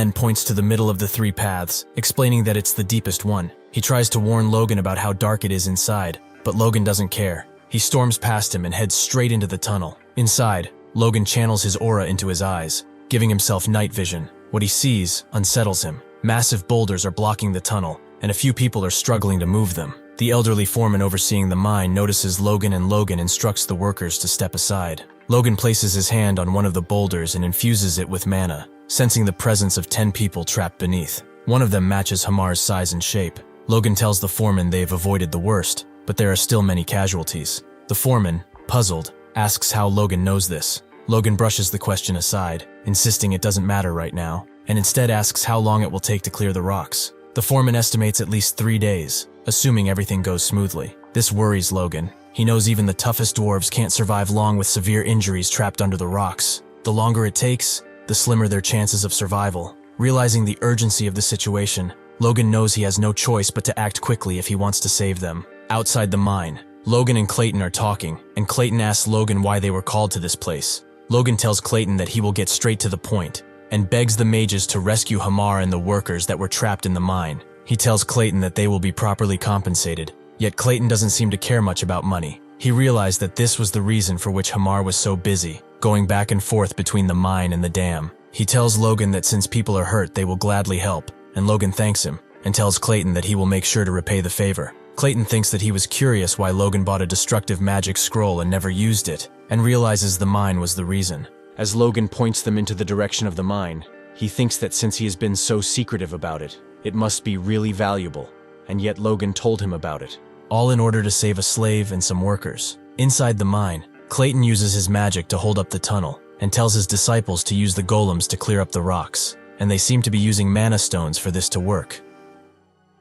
and points to the middle of the three paths, explaining that it's the deepest one. He tries to warn Logan about how dark it is inside, but Logan doesn't care. He storms past him and heads straight into the tunnel. Inside, Logan channels his aura into his eyes, giving himself night vision. What he sees unsettles him. Massive boulders are blocking the tunnel, and a few people are struggling to move them. The elderly foreman overseeing the mine notices Logan, and Logan instructs the workers to step aside. Logan places his hand on one of the boulders and infuses it with mana, sensing the presence of 10 people trapped beneath. One of them matches Hamar's size and shape. Logan tells the foreman they've avoided the worst, but there are still many casualties. The foreman, puzzled, asks how Logan knows this. Logan brushes the question aside, insisting it doesn't matter right now, and instead asks how long it will take to clear the rocks. The foreman estimates at least 3 days, assuming everything goes smoothly. This worries Logan. He knows even the toughest dwarves can't survive long with severe injuries trapped under the rocks. The longer it takes, the slimmer their chances of survival. Realizing the urgency of the situation, Logan knows he has no choice but to act quickly if he wants to save them. Outside the mine, Logan and Clayton are talking, and Clayton asks Logan why they were called to this place. Logan tells Clayton that he will get straight to the point, and begs the mages to rescue Hamar and the workers that were trapped in the mine. He tells Clayton that they will be properly compensated, yet Clayton doesn't seem to care much about money. He realized that this was the reason for which Hamar was so busy, going back and forth between the mine and the dam. He tells Logan that since people are hurt, they will gladly help, and Logan thanks him, and tells Clayton that he will make sure to repay the favor. Clayton thinks that he was curious why Logan bought a destructive magic scroll and never used it, and realizes the mine was the reason. As Logan points them into the direction of the mine, he thinks that since he has been so secretive about it, it must be really valuable, and yet Logan told him about it. All in order to save a slave and some workers. Inside the mine, Clayton uses his magic to hold up the tunnel, and tells his disciples to use the golems to clear up the rocks, and they seem to be using mana stones for this to work.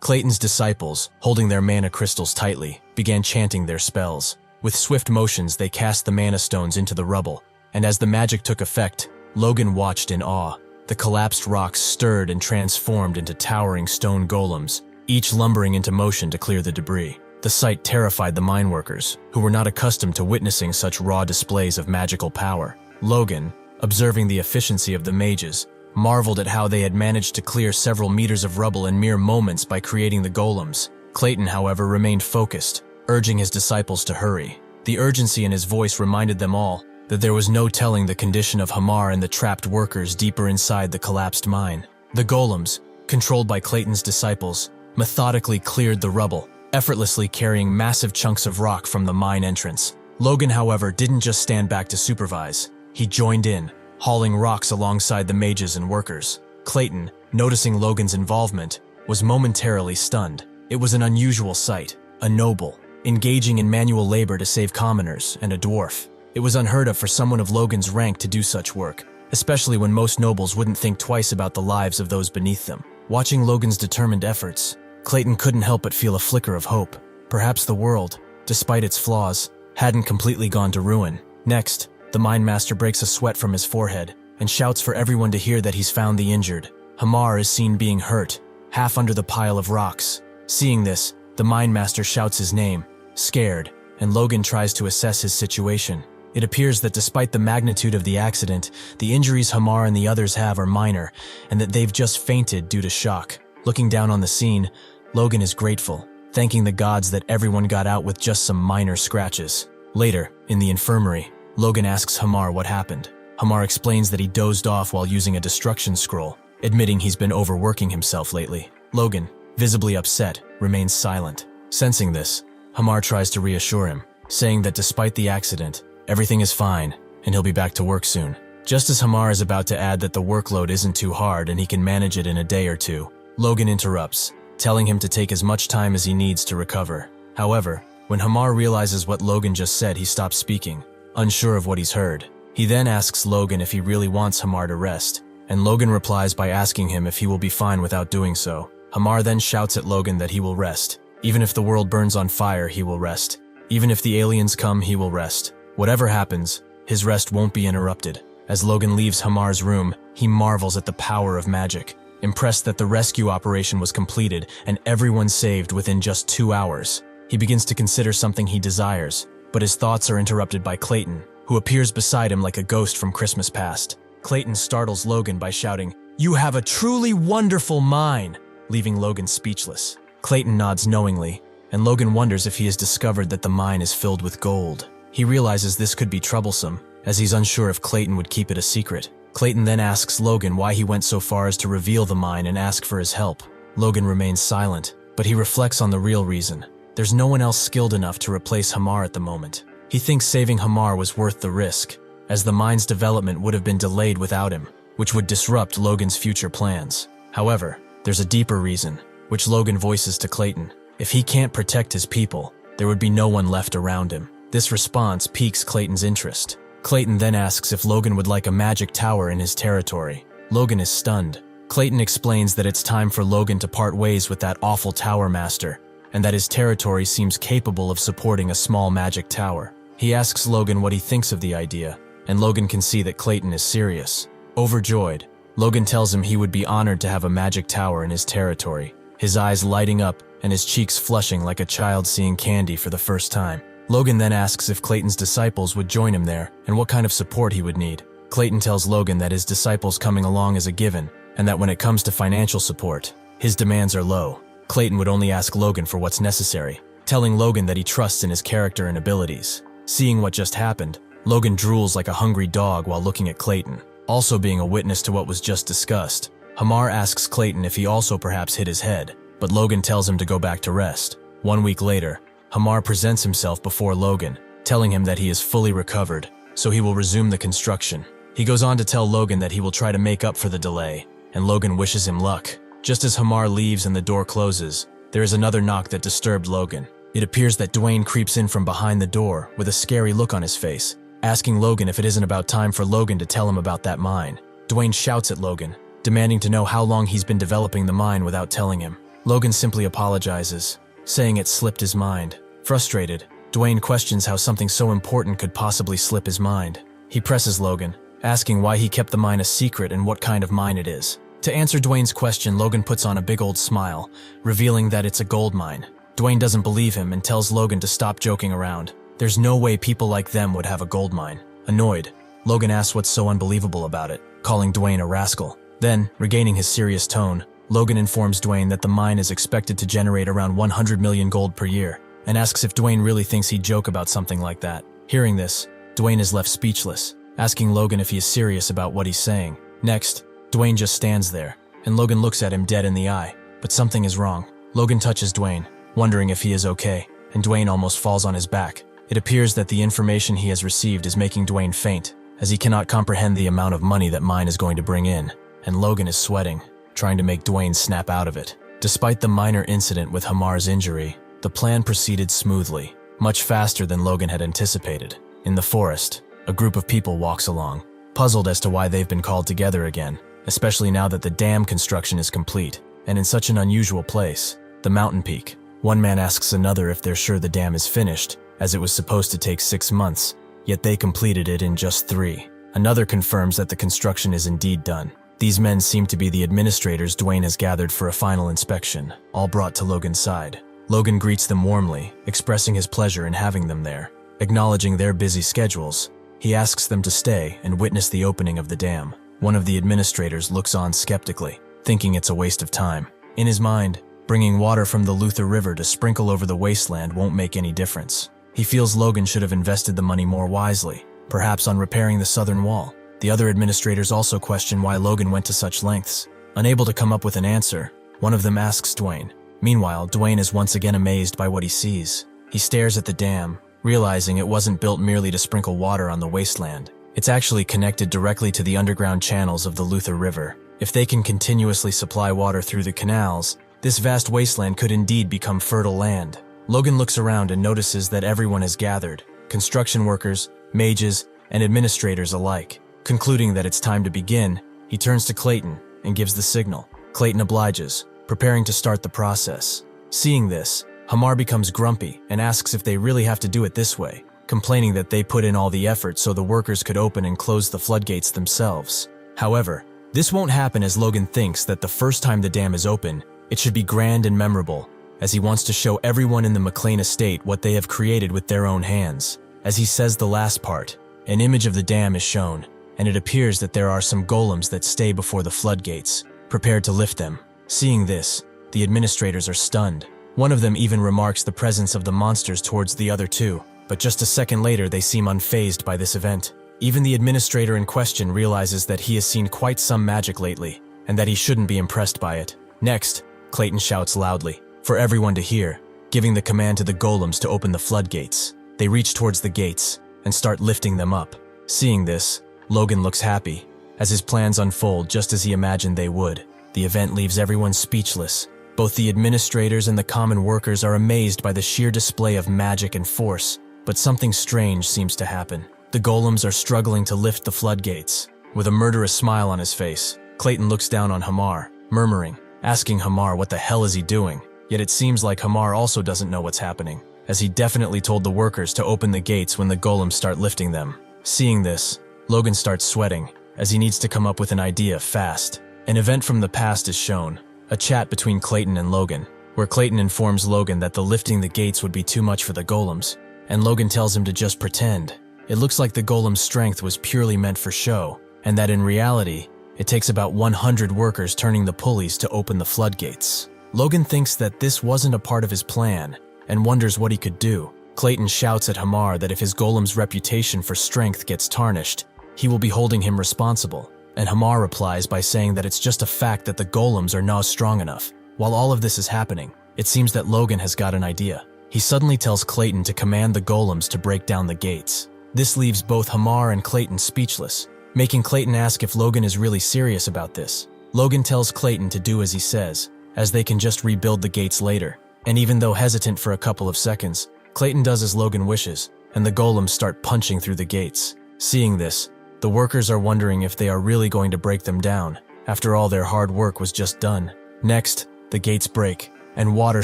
Clayton's disciples, holding their mana crystals tightly, began chanting their spells. With swift motions, they cast the mana stones into the rubble, and as the magic took effect, Logan watched in awe. The collapsed rocks stirred and transformed into towering stone golems, each lumbering into motion to clear the debris. The sight terrified the mine workers, who were not accustomed to witnessing such raw displays of magical power. Logan, observing the efficiency of the mages, marveled at how they had managed to clear several meters of rubble in mere moments by creating the golems. Clayton, however, remained focused, urging his disciples to hurry. The urgency in his voice reminded them all that there was no telling the condition of Hamar and the trapped workers deeper inside the collapsed mine. The golems, controlled by Clayton's disciples, methodically cleared the rubble, effortlessly carrying massive chunks of rock from the mine entrance. Logan, however, didn't just stand back to supervise. He joined in, hauling rocks alongside the mages and workers. Clayton, noticing Logan's involvement, was momentarily stunned. It was an unusual sight, a noble, engaging in manual labor to save commoners and a dwarf. It was unheard of for someone of Logan's rank to do such work, especially when most nobles wouldn't think twice about the lives of those beneath them. Watching Logan's determined efforts, Clayton couldn't help but feel a flicker of hope. Perhaps the world, despite its flaws, hadn't completely gone to ruin. Next, the mine master breaks a sweat from his forehead and shouts for everyone to hear that he's found the injured. Hamar is seen being hurt, half under the pile of rocks. Seeing this, the mine master shouts his name, scared, and Logan tries to assess his situation. It appears that despite the magnitude of the accident, the injuries Hamar and the others have are minor, and that they've just fainted due to shock. Looking down on the scene, Logan is grateful, thanking the gods that everyone got out with just some minor scratches. Later, in the infirmary, Logan asks Hamar what happened. Hamar explains that he dozed off while using a destruction scroll, admitting he's been overworking himself lately. Logan, visibly upset, remains silent. Sensing this, Hamar tries to reassure him, saying that despite the accident, everything is fine, and he'll be back to work soon. Just as Hamar is about to add that the workload isn't too hard and he can manage it in a day or two, Logan interrupts, telling him to take as much time as he needs to recover. However, when Hamar realizes what Logan just said, he stops speaking, unsure of what he's heard. He then asks Logan if he really wants Hamar to rest, and Logan replies by asking him if he will be fine without doing so. Hamar then shouts at Logan that he will rest. Even if the world burns on fire, he will rest. Even if the aliens come, he will rest. Whatever happens, his rest won't be interrupted. As Logan leaves Hamar's room, he marvels at the power of magic, impressed that the rescue operation was completed and everyone saved within just 2 hours. He begins to consider something he desires, but his thoughts are interrupted by Clayton, who appears beside him like a ghost from Christmas past. Clayton startles Logan by shouting, "You have a truly wonderful mine," leaving Logan speechless. Clayton nods knowingly, and Logan wonders if he has discovered that the mine is filled with gold. He realizes this could be troublesome, as he's unsure if Clayton would keep it a secret. Clayton then asks Logan why he went so far as to reveal the mine and ask for his help. Logan remains silent, but he reflects on the real reason. There's no one else skilled enough to replace Hamar at the moment. He thinks saving Hamar was worth the risk, as the mine's development would have been delayed without him, which would disrupt Logan's future plans. However, there's a deeper reason, which Logan voices to Clayton. If he can't protect his people, there would be no one left around him. This response piques Clayton's interest. Clayton then asks if Logan would like a magic tower in his territory. Logan is stunned. Clayton explains that it's time for Logan to part ways with that awful tower master, and that his territory seems capable of supporting a small magic tower. He asks Logan what he thinks of the idea, and Logan can see that Clayton is serious. Overjoyed, Logan tells him he would be honored to have a magic tower in his territory, his eyes lighting up and his cheeks flushing like a child seeing candy for the first time. Logan then asks if Clayton's disciples would join him there and what kind of support he would need. Clayton tells Logan that his disciples coming along is a given, and that when it comes to financial support, his demands are low. Clayton would only ask Logan for what's necessary, telling Logan that he trusts in his character and abilities. Seeing what just happened, Logan drools like a hungry dog while looking at Clayton. Also being a witness to what was just discussed, Hamar asks Clayton if he also perhaps hit his head, but Logan tells him to go back to rest. 1 week later, Hamar presents himself before Logan, telling him that he is fully recovered, so he will resume the construction. He goes on to tell Logan that he will try to make up for the delay, and Logan wishes him luck. Just as Hamar leaves and the door closes, there is another knock that disturbed Logan. It appears that Dwayne creeps in from behind the door with a scary look on his face, asking Logan if it isn't about time for Logan to tell him about that mine. Dwayne shouts at Logan, demanding to know how long he's been developing the mine without telling him. Logan simply apologizes, saying it slipped his mind. Frustrated, Dwayne questions how something so important could possibly slip his mind. He presses Logan, asking why he kept the mine a secret and what kind of mine it is. To answer Dwayne's question, Logan puts on a big old smile, revealing that it's a gold mine. Dwayne doesn't believe him and tells Logan to stop joking around. There's no way people like them would have a gold mine. Annoyed, Logan asks what's so unbelievable about it, calling Dwayne a rascal. Then, regaining his serious tone, Logan informs Dwayne that the mine is expected to generate around 100 million gold per year, and asks if Dwayne really thinks he'd joke about something like that. Hearing this, Dwayne is left speechless, asking Logan if he is serious about what he's saying. Next, Dwayne just stands there, and Logan looks at him dead in the eye, but something is wrong. Logan touches Dwayne, wondering if he is okay, and Dwayne almost falls on his back. It appears that the information he has received is making Dwayne faint, as he cannot comprehend the amount of money that mine is going to bring in, and Logan is sweating, trying to make Dwayne snap out of it. Despite the minor incident with Hamar's injury, the plan proceeded smoothly, much faster than Logan had anticipated. In the forest, a group of people walks along, puzzled as to why they've been called together again, especially now that the dam construction is complete, and in such an unusual place, the mountain peak. One man asks another if they're sure the dam is finished, as it was supposed to take 6 months, yet they completed it in just 3. Another confirms that the construction is indeed done. These men seem to be the administrators Dwayne has gathered for a final inspection, all brought to Logan's side. Logan greets them warmly, expressing his pleasure in having them there. Acknowledging their busy schedules, he asks them to stay and witness the opening of the dam. One of the administrators looks on skeptically, thinking it's a waste of time. In his mind, bringing water from the Luther River to sprinkle over the wasteland won't make any difference. He feels Logan should have invested the money more wisely, perhaps on repairing the southern wall. The other administrators also question why Logan went to such lengths. Unable to come up with an answer, one of them asks Dwayne. Meanwhile, Dwayne is once again amazed by what he sees. He stares at the dam, realizing it wasn't built merely to sprinkle water on the wasteland. It's actually connected directly to the underground channels of the Luther River. If they can continuously supply water through the canals, this vast wasteland could indeed become fertile land. Logan looks around and notices that everyone has gathered, construction workers, mages, and administrators alike. Concluding that it's time to begin, he turns to Clayton and gives the signal. Clayton obliges, preparing to start the process. Seeing this, Hamar becomes grumpy and asks if they really have to do it this way, complaining that they put in all the effort so the workers could open and close the floodgates themselves. However, this won't happen, as Logan thinks that the first time the dam is open, it should be grand and memorable, as he wants to show everyone in the McLain estate what they have created with their own hands. As he says the last part, an image of the dam is shown, and it appears that there are some golems that stay before the floodgates, prepared to lift them. Seeing this, the administrators are stunned. One of them even remarks the presence of the monsters towards the other two, but just a second later they seem unfazed by this event. Even the administrator in question realizes that he has seen quite some magic lately, and that he shouldn't be impressed by it. Next, Clayton shouts loudly, for everyone to hear, giving the command to the golems to open the floodgates. They reach towards the gates and start lifting them up. Seeing this, Logan looks happy, as his plans unfold just as he imagined they would. The event leaves everyone speechless. Both the administrators and the common workers are amazed by the sheer display of magic and force, but something strange seems to happen. The golems are struggling to lift the floodgates. With a murderous smile on his face, Clayton looks down on Hamar, murmuring, asking Hamar what the hell is he doing. Yet it seems like Hamar also doesn't know what's happening, as he definitely told the workers to open the gates when the golems start lifting them. Seeing this, Logan starts sweating, as he needs to come up with an idea fast. An event from the past is shown, a chat between Clayton and Logan, where Clayton informs Logan that the lifting the gates would be too much for the golems, and Logan tells him to just pretend. It looks like the golem's strength was purely meant for show, and that in reality, it takes about 100 workers turning the pulleys to open the floodgates. Logan thinks that this wasn't a part of his plan, and wonders what he could do. Clayton shouts at Hamar that if his golem's reputation for strength gets tarnished, he will be holding him responsible, and Hamar replies by saying that it's just a fact that the golems are not strong enough. While all of this is happening, it seems that Logan has got an idea. He suddenly tells Clayton to command the golems to break down the gates. This leaves both Hamar and Clayton speechless, making Clayton ask if Logan is really serious about this. Logan tells Clayton to do as he says, as they can just rebuild the gates later. And even though hesitant for a couple of seconds, Clayton does as Logan wishes, and the golems start punching through the gates. Seeing this, the workers are wondering if they are really going to break them down. After all, their hard work was just done. Next, the gates break, and water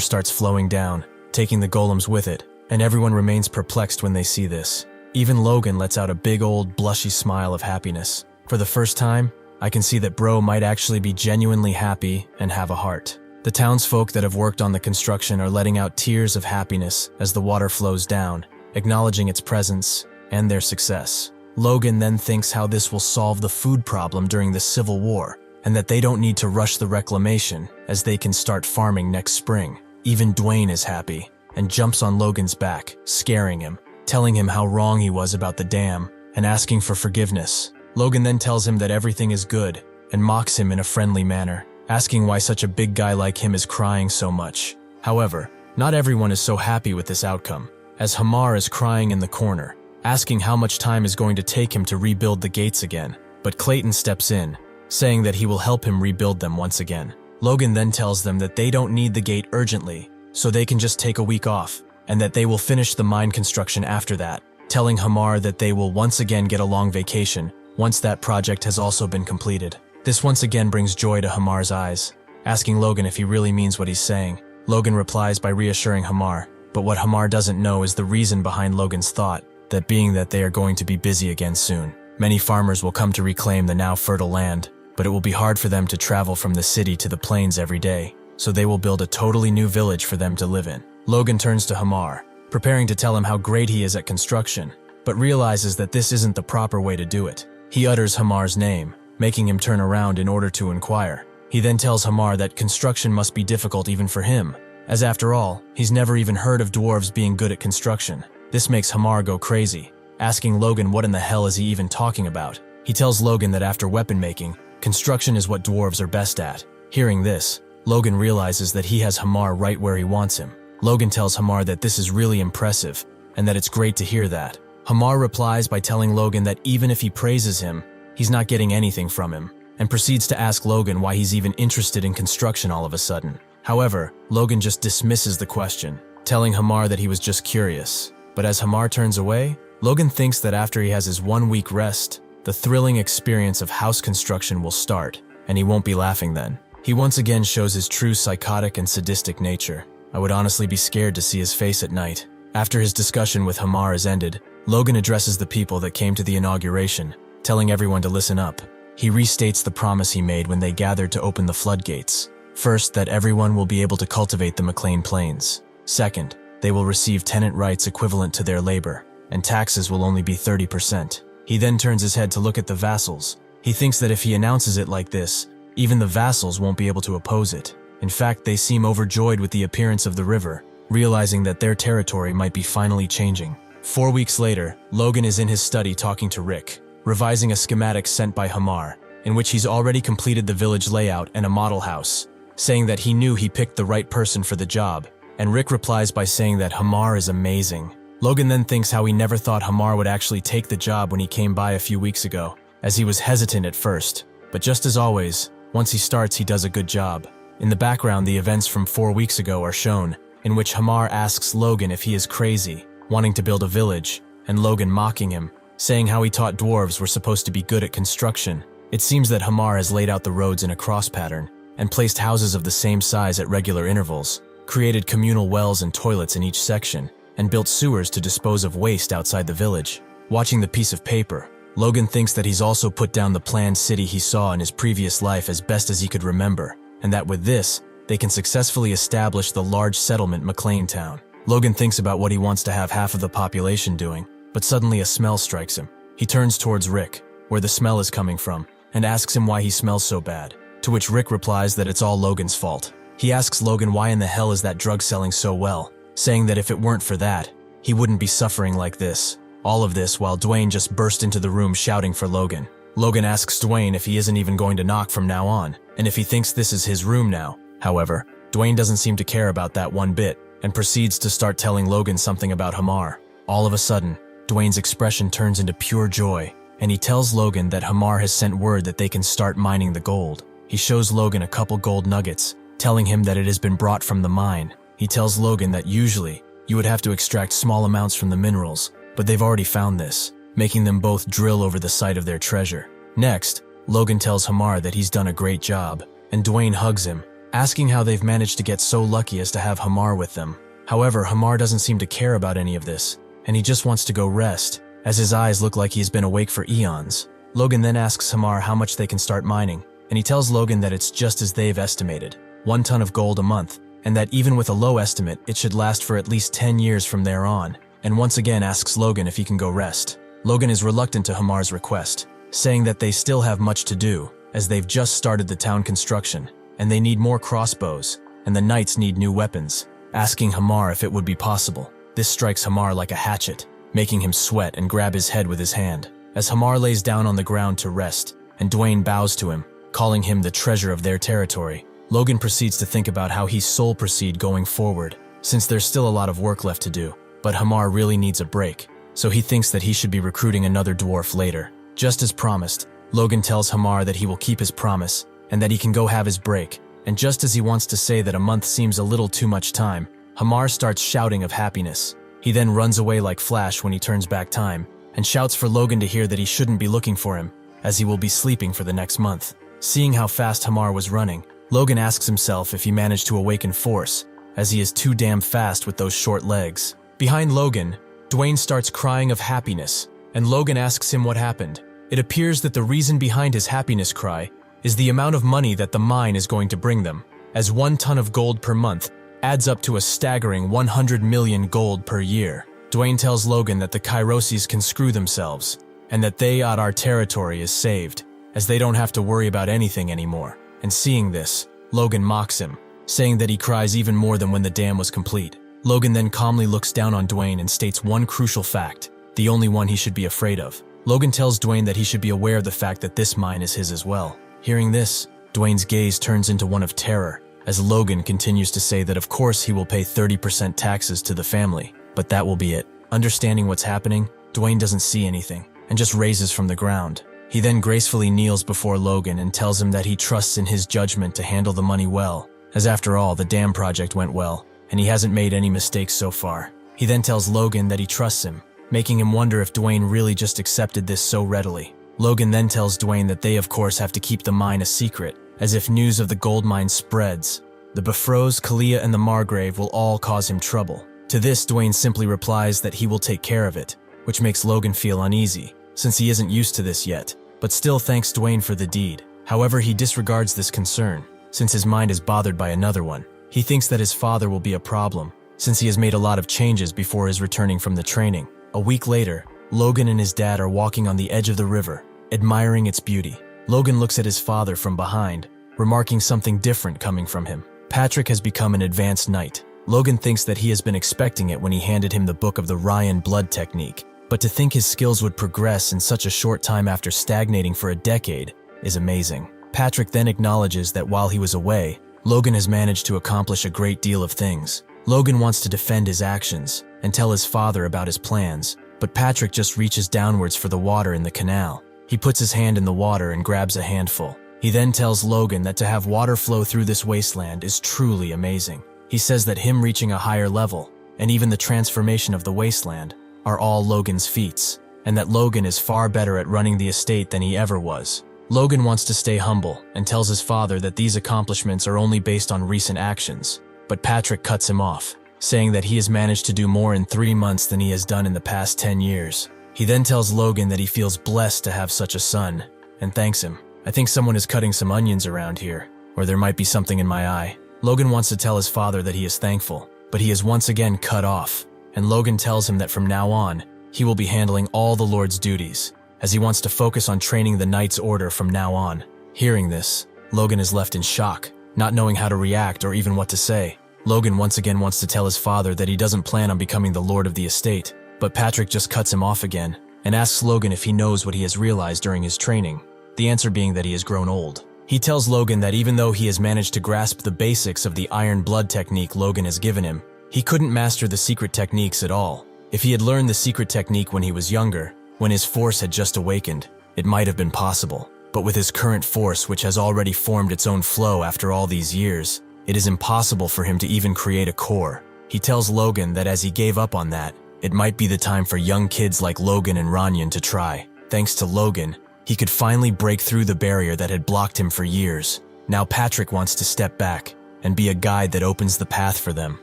starts flowing down, taking the golems with it, and everyone remains perplexed when they see this. Even Logan lets out a big old blushy smile of happiness. For the first time, I can see that bro might actually be genuinely happy and have a heart. The townsfolk that have worked on the construction are letting out tears of happiness as the water flows down, acknowledging its presence and their success. Logan then thinks how this will solve the food problem during the Civil War, and that they don't need to rush the reclamation as they can start farming next spring. Even Dwayne is happy and jumps on Logan's back, scaring him, telling him how wrong he was about the dam and asking for forgiveness. Logan then tells him that everything is good and mocks him in a friendly manner, asking why such a big guy like him is crying so much. However, not everyone is so happy with this outcome, as Hamar is crying in the corner, asking how much time is going to take him to rebuild the gates again. But Clayton steps in, saying that he will help him rebuild them once again. Logan then tells them that they don't need the gate urgently, so they can just take a week off, and that they will finish the mine construction after that, telling Hamar that they will once again get a long vacation once that project has also been completed. This once again brings joy to Hamar's eyes, asking Logan if he really means what he's saying. Logan replies by reassuring Hamar, but what Hamar doesn't know is the reason behind Logan's thought, that being that they are going to be busy again soon. Many farmers will come to reclaim the now fertile land, but it will be hard for them to travel from the city to the plains every day, so they will build a totally new village for them to live in. Logan turns to Hamar, preparing to tell him how great he is at construction, but realizes that this isn't the proper way to do it. He utters Hamar's name, making him turn around in order to inquire. He then tells Hamar that construction must be difficult even for him, as after all, he's never even heard of dwarves being good at construction. This makes Hamar go crazy, asking Logan what in the hell is he even talking about. He tells Logan that after weapon making, construction is what dwarves are best at. Hearing this, Logan realizes that he has Hamar right where he wants him. Logan tells Hamar that this is really impressive, and that it's great to hear that. Hamar replies by telling Logan that even if he praises him, he's not getting anything from him, and proceeds to ask Logan why he's even interested in construction all of a sudden. However, Logan just dismisses the question, telling Hamar that he was just curious. But as Hamar turns away, Logan thinks that after he has his 1 week rest, the thrilling experience of house construction will start, and he won't be laughing then. He once again shows his true psychotic and sadistic nature. I would honestly be scared to see his face at night. After his discussion with Hamar is ended, Logan addresses the people that came to the inauguration, telling everyone to listen up. He restates the promise he made when they gathered to open the floodgates. First, that everyone will be able to cultivate the McLain plains. Second, they will receive tenant rights equivalent to their labor, and taxes will only be 30%. He then turns his head to look at the vassals. He thinks that if he announces it like this, even the vassals won't be able to oppose it. In fact, they seem overjoyed with the appearance of the river, realizing that their territory might be finally changing. 4 weeks later, Logan is in his study talking to Rick, revising a schematic sent by Hamar, in which he's already completed the village layout and a model house, saying that he knew he picked the right person for the job, and Rick replies by saying that Hamar is amazing. Logan then thinks how he never thought Hamar would actually take the job when he came by a few weeks ago, as he was hesitant at first, but just as always, once he starts he does a good job. In the background, the events from 4 weeks ago are shown, in which Hamar asks Logan if he is crazy, wanting to build a village, and Logan mocking him, saying how he taught dwarves were supposed to be good at construction. It seems that Hamar has laid out the roads in a cross pattern, and placed houses of the same size at regular intervals, created communal wells and toilets in each section, and built sewers to dispose of waste outside the village. Watching the piece of paper, Logan thinks that he's also put down the planned city he saw in his previous life as best as he could remember, and that with this, they can successfully establish the large settlement McLain town. Logan thinks about what he wants to have half of the population doing, but suddenly a smell strikes him. He turns towards Rick, where the smell is coming from, and asks him why he smells so bad, to which Rick replies that it's all Logan's fault. He asks Logan why in the hell is that drug selling so well, saying that if it weren't for that, he wouldn't be suffering like this. All of this while Dwayne just burst into the room shouting for Logan. Logan asks Dwayne if he isn't even going to knock from now on, and if he thinks this is his room now. However, Dwayne doesn't seem to care about that one bit, and proceeds to start telling Logan something about Hamar. All of a sudden, Dwayne's expression turns into pure joy, and he tells Logan that Hamar has sent word that they can start mining the gold. He shows Logan a couple gold nuggets, telling him that it has been brought from the mine. He tells Logan that usually, you would have to extract small amounts from the minerals, but they've already found this, making them both drill over the site of their treasure. Next, Logan tells Hamar that he's done a great job, and Dwayne hugs him, asking how they've managed to get so lucky as to have Hamar with them. However, Hamar doesn't seem to care about any of this, and he just wants to go rest, as his eyes look like he's been awake for eons. Logan then asks Hamar how much they can start mining, and he tells Logan that it's just as they've estimated, 1 ton of gold a month, and that even with a low estimate, it should last for at least 10 years from there on, and once again asks Logan if he can go rest. Logan is reluctant to Hamar's request, saying that they still have much to do, as they've just started the town construction, and they need more crossbows, and the knights need new weapons, asking Hamar if it would be possible. This strikes Hamar like a hatchet, making him sweat and grab his head with his hand, as Hamar lays down on the ground to rest, and Dwayne bows to him, calling him the treasure of their territory. Logan proceeds to think about how he's sole proceed going forward, since there's still a lot of work left to do, but Hamar really needs a break, so he thinks that he should be recruiting another dwarf later. Just as promised, Logan tells Hamar that he will keep his promise, and that he can go have his break, and just as he wants to say that a month seems a little too much time, Hamar starts shouting of happiness. He then runs away like Flash when he turns back time, and shouts for Logan to hear that he shouldn't be looking for him, as he will be sleeping for the next month. Seeing how fast Hamar was running, Logan asks himself if he managed to awaken force, as he is too damn fast with those short legs. Behind Logan, Dwayne starts crying of happiness, and Logan asks him what happened. It appears that the reason behind his happiness cry is the amount of money that the mine is going to bring them, as 1 ton of gold per month adds up to a staggering 100 million gold per year. Dwayne tells Logan that the Kairosis can screw themselves, and that our territory is saved, as they don't have to worry about anything anymore. And seeing this, Logan mocks him, saying that he cries even more than when the dam was complete. Logan then calmly looks down on Dwayne and states one crucial fact, the only one he should be afraid of. Logan tells Dwayne that he should be aware of the fact that this mine is his as well. Hearing this, Dwayne's gaze turns into one of terror, as Logan continues to say that of course he will pay 30% taxes to the family, but that will be it. Understanding what's happening, Dwayne doesn't see anything, and just raises from the ground. He then gracefully kneels before Logan and tells him that he trusts in his judgment to handle the money well, as after all, the dam project went well, and he hasn't made any mistakes so far. He then tells Logan that he trusts him, making him wonder if Dwayne really just accepted this so readily. Logan then tells Dwayne that they of course have to keep the mine a secret, as if news of the gold mine spreads, the Befros, Kalia, and the Margrave will all cause him trouble. To this, Dwayne simply replies that he will take care of it, which makes Logan feel uneasy, since he isn't used to this yet, but still thanks Dwayne for the deed. However, he disregards this concern, since his mind is bothered by another one. He thinks that his father will be a problem, since he has made a lot of changes before his returning from the training. A week later, Logan and his dad are walking on the edge of the river, admiring its beauty. Logan looks at his father from behind, remarking something different coming from him. Patrick has become an advanced knight. Logan thinks that he has been expecting it when he handed him the book of the Ryan blood technique, but to think his skills would progress in such a short time after stagnating for a decade is amazing. Patrick then acknowledges that while he was away, Logan has managed to accomplish a great deal of things. Logan wants to defend his actions and tell his father about his plans, but Patrick just reaches downwards for the water in the canal. He puts his hand in the water and grabs a handful. He then tells Logan that to have water flow through this wasteland is truly amazing. He says that him reaching a higher level, and even the transformation of the wasteland, are all Logan's feats, and that Logan is far better at running the estate than he ever was. Logan wants to stay humble and tells his father that these accomplishments are only based on recent actions, but Patrick cuts him off, saying that he has managed to do more in 3 months than he has done in the past 10 years. He then tells Logan that he feels blessed to have such a son, and thanks him. "I think someone is cutting some onions around here, or there might be something in my eye." Logan wants to tell his father that he is thankful, but he is once again cut off, and Logan tells him that from now on, he will be handling all the Lord's duties, as he wants to focus on training the Knight's Order from now on. Hearing this, Logan is left in shock, not knowing how to react or even what to say. Logan once again wants to tell his father that he doesn't plan on becoming the Lord of the estate, but Patrick just cuts him off again and asks Logan if he knows what he has realized during his training, the answer being that he has grown old. He tells Logan that even though he has managed to grasp the basics of the iron blood technique Logan has given him, he couldn't master the secret techniques at all. If he had learned the secret technique when he was younger, when his force had just awakened, it might have been possible. But with his current force, which has already formed its own flow after all these years, it is impossible for him to even create a core. He tells Logan that as he gave up on that, it might be the time for young kids like Logan and Ranyan to try. Thanks to Logan, he could finally break through the barrier that had blocked him for years. Now Patrick wants to step back and be a guide that opens the path for them.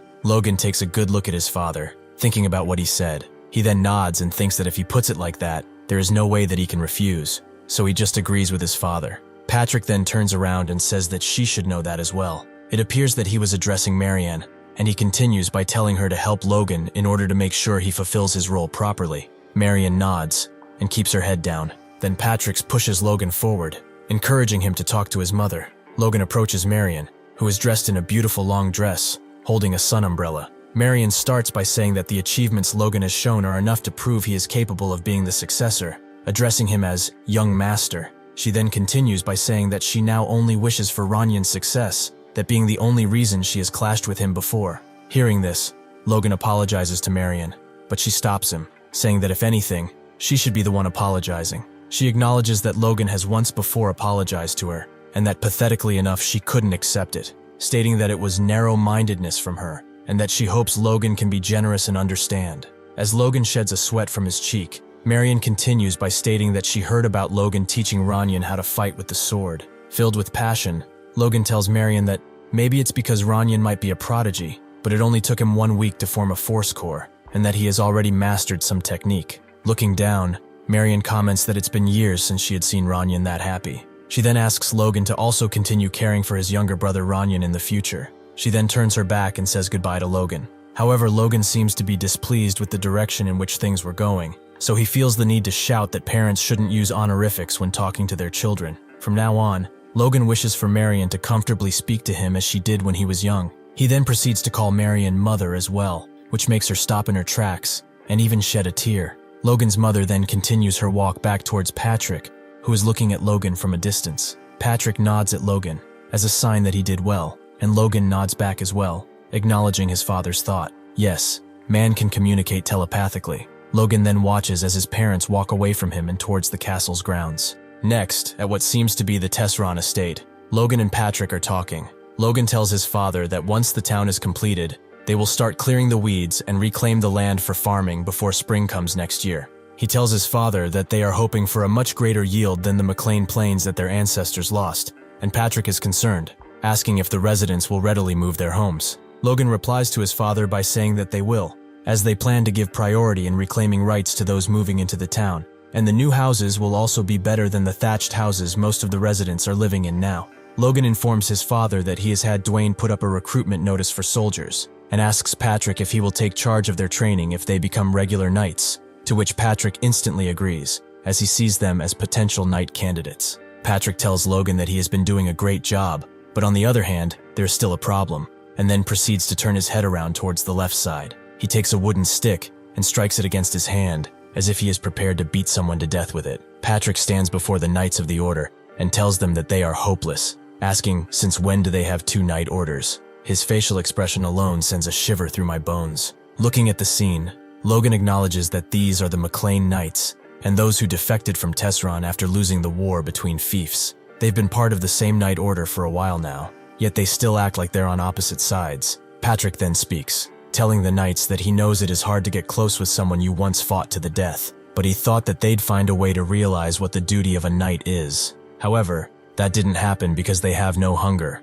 Logan takes a good look at his father, thinking about what he said. He then nods and thinks that if he puts it like that, there is no way that he can refuse, so he just agrees with his father. Patrick then turns around and says that she should know that as well. It appears that he was addressing Marianne, and he continues by telling her to help Logan in order to make sure he fulfills his role properly. Marianne nods and keeps her head down. Then Patrick pushes Logan forward, encouraging him to talk to his mother. Logan approaches Marianne, who is dressed in a beautiful long dress, holding a sun umbrella. Marianne starts by saying that the achievements Logan has shown are enough to prove he is capable of being the successor, addressing him as young master. She then continues by saying that she now only wishes for Ranyan's success, that being the only reason she has clashed with him before. Hearing this, Logan apologizes to Marianne, but she stops him, saying that if anything, she should be the one apologizing. She acknowledges that Logan has once before apologized to her, and that pathetically enough she couldn't accept it, stating that it was narrow-mindedness from her, and that she hopes Logan can be generous and understand. As Logan sheds a sweat from his cheek, Marianne continues by stating that she heard about Logan teaching Ranyan how to fight with the sword. Filled with passion, Logan tells Marianne that maybe it's because Ranyan might be a prodigy, but it only took him 1 week to form a force core, and that he has already mastered some technique. Looking down, Marianne comments that it's been years since she had seen Ranyan that happy. She then asks Logan to also continue caring for his younger brother Ranyan in the future. She then turns her back and says goodbye to Logan. However, Logan seems to be displeased with the direction in which things were going, so he feels the need to shout that parents shouldn't use honorifics when talking to their children. From now on, Logan wishes for Marianne to comfortably speak to him as she did when he was young. He then proceeds to call Marianne mother as well, which makes her stop in her tracks and even shed a tear. Logan's mother then continues her walk back towards Patrick, who is looking at Logan from a distance. Patrick nods at Logan as a sign that he did well, and Logan nods back as well, acknowledging his father's thought. Yes, man can communicate telepathically. Logan then watches as his parents walk away from him and towards the castle's grounds. Next, at what seems to be the Tesseron estate, Logan and Patrick are talking. Logan tells his father that once the town is completed, they will start clearing the weeds and reclaim the land for farming before spring comes next year. He tells his father that they are hoping for a much greater yield than the McLain plains that their ancestors lost, and Patrick is concerned, asking if the residents will readily move their homes. Logan replies to his father by saying that they will, as they plan to give priority in reclaiming rights to those moving into the town, and the new houses will also be better than the thatched houses most of the residents are living in now. Logan informs his father that he has had Dwayne put up a recruitment notice for soldiers, and asks Patrick if he will take charge of their training if they become regular knights. to which Patrick instantly agrees, as he sees them as potential knight candidates. Patrick tells Logan that he has been doing a great job, but on the other hand, there's still a problem, and then proceeds to turn his head around towards the left side. He takes a wooden stick and strikes it against his hand, as if he is prepared to beat someone to death with it. Patrick stands before the Knights of the Order and tells them that they are hopeless, asking since when do they have 2 knight orders. His facial expression alone sends a shiver through my bones. Looking at the scene, Logan acknowledges that these are the McLain Knights, and those who defected from Tesseron after losing the war between fiefs. They've been part of the same knight order for a while now, yet they still act like they're on opposite sides. Patrick then speaks, telling the knights that he knows it is hard to get close with someone you once fought to the death, but he thought that they'd find a way to realize what the duty of a knight is. However, that didn't happen because they have no hunger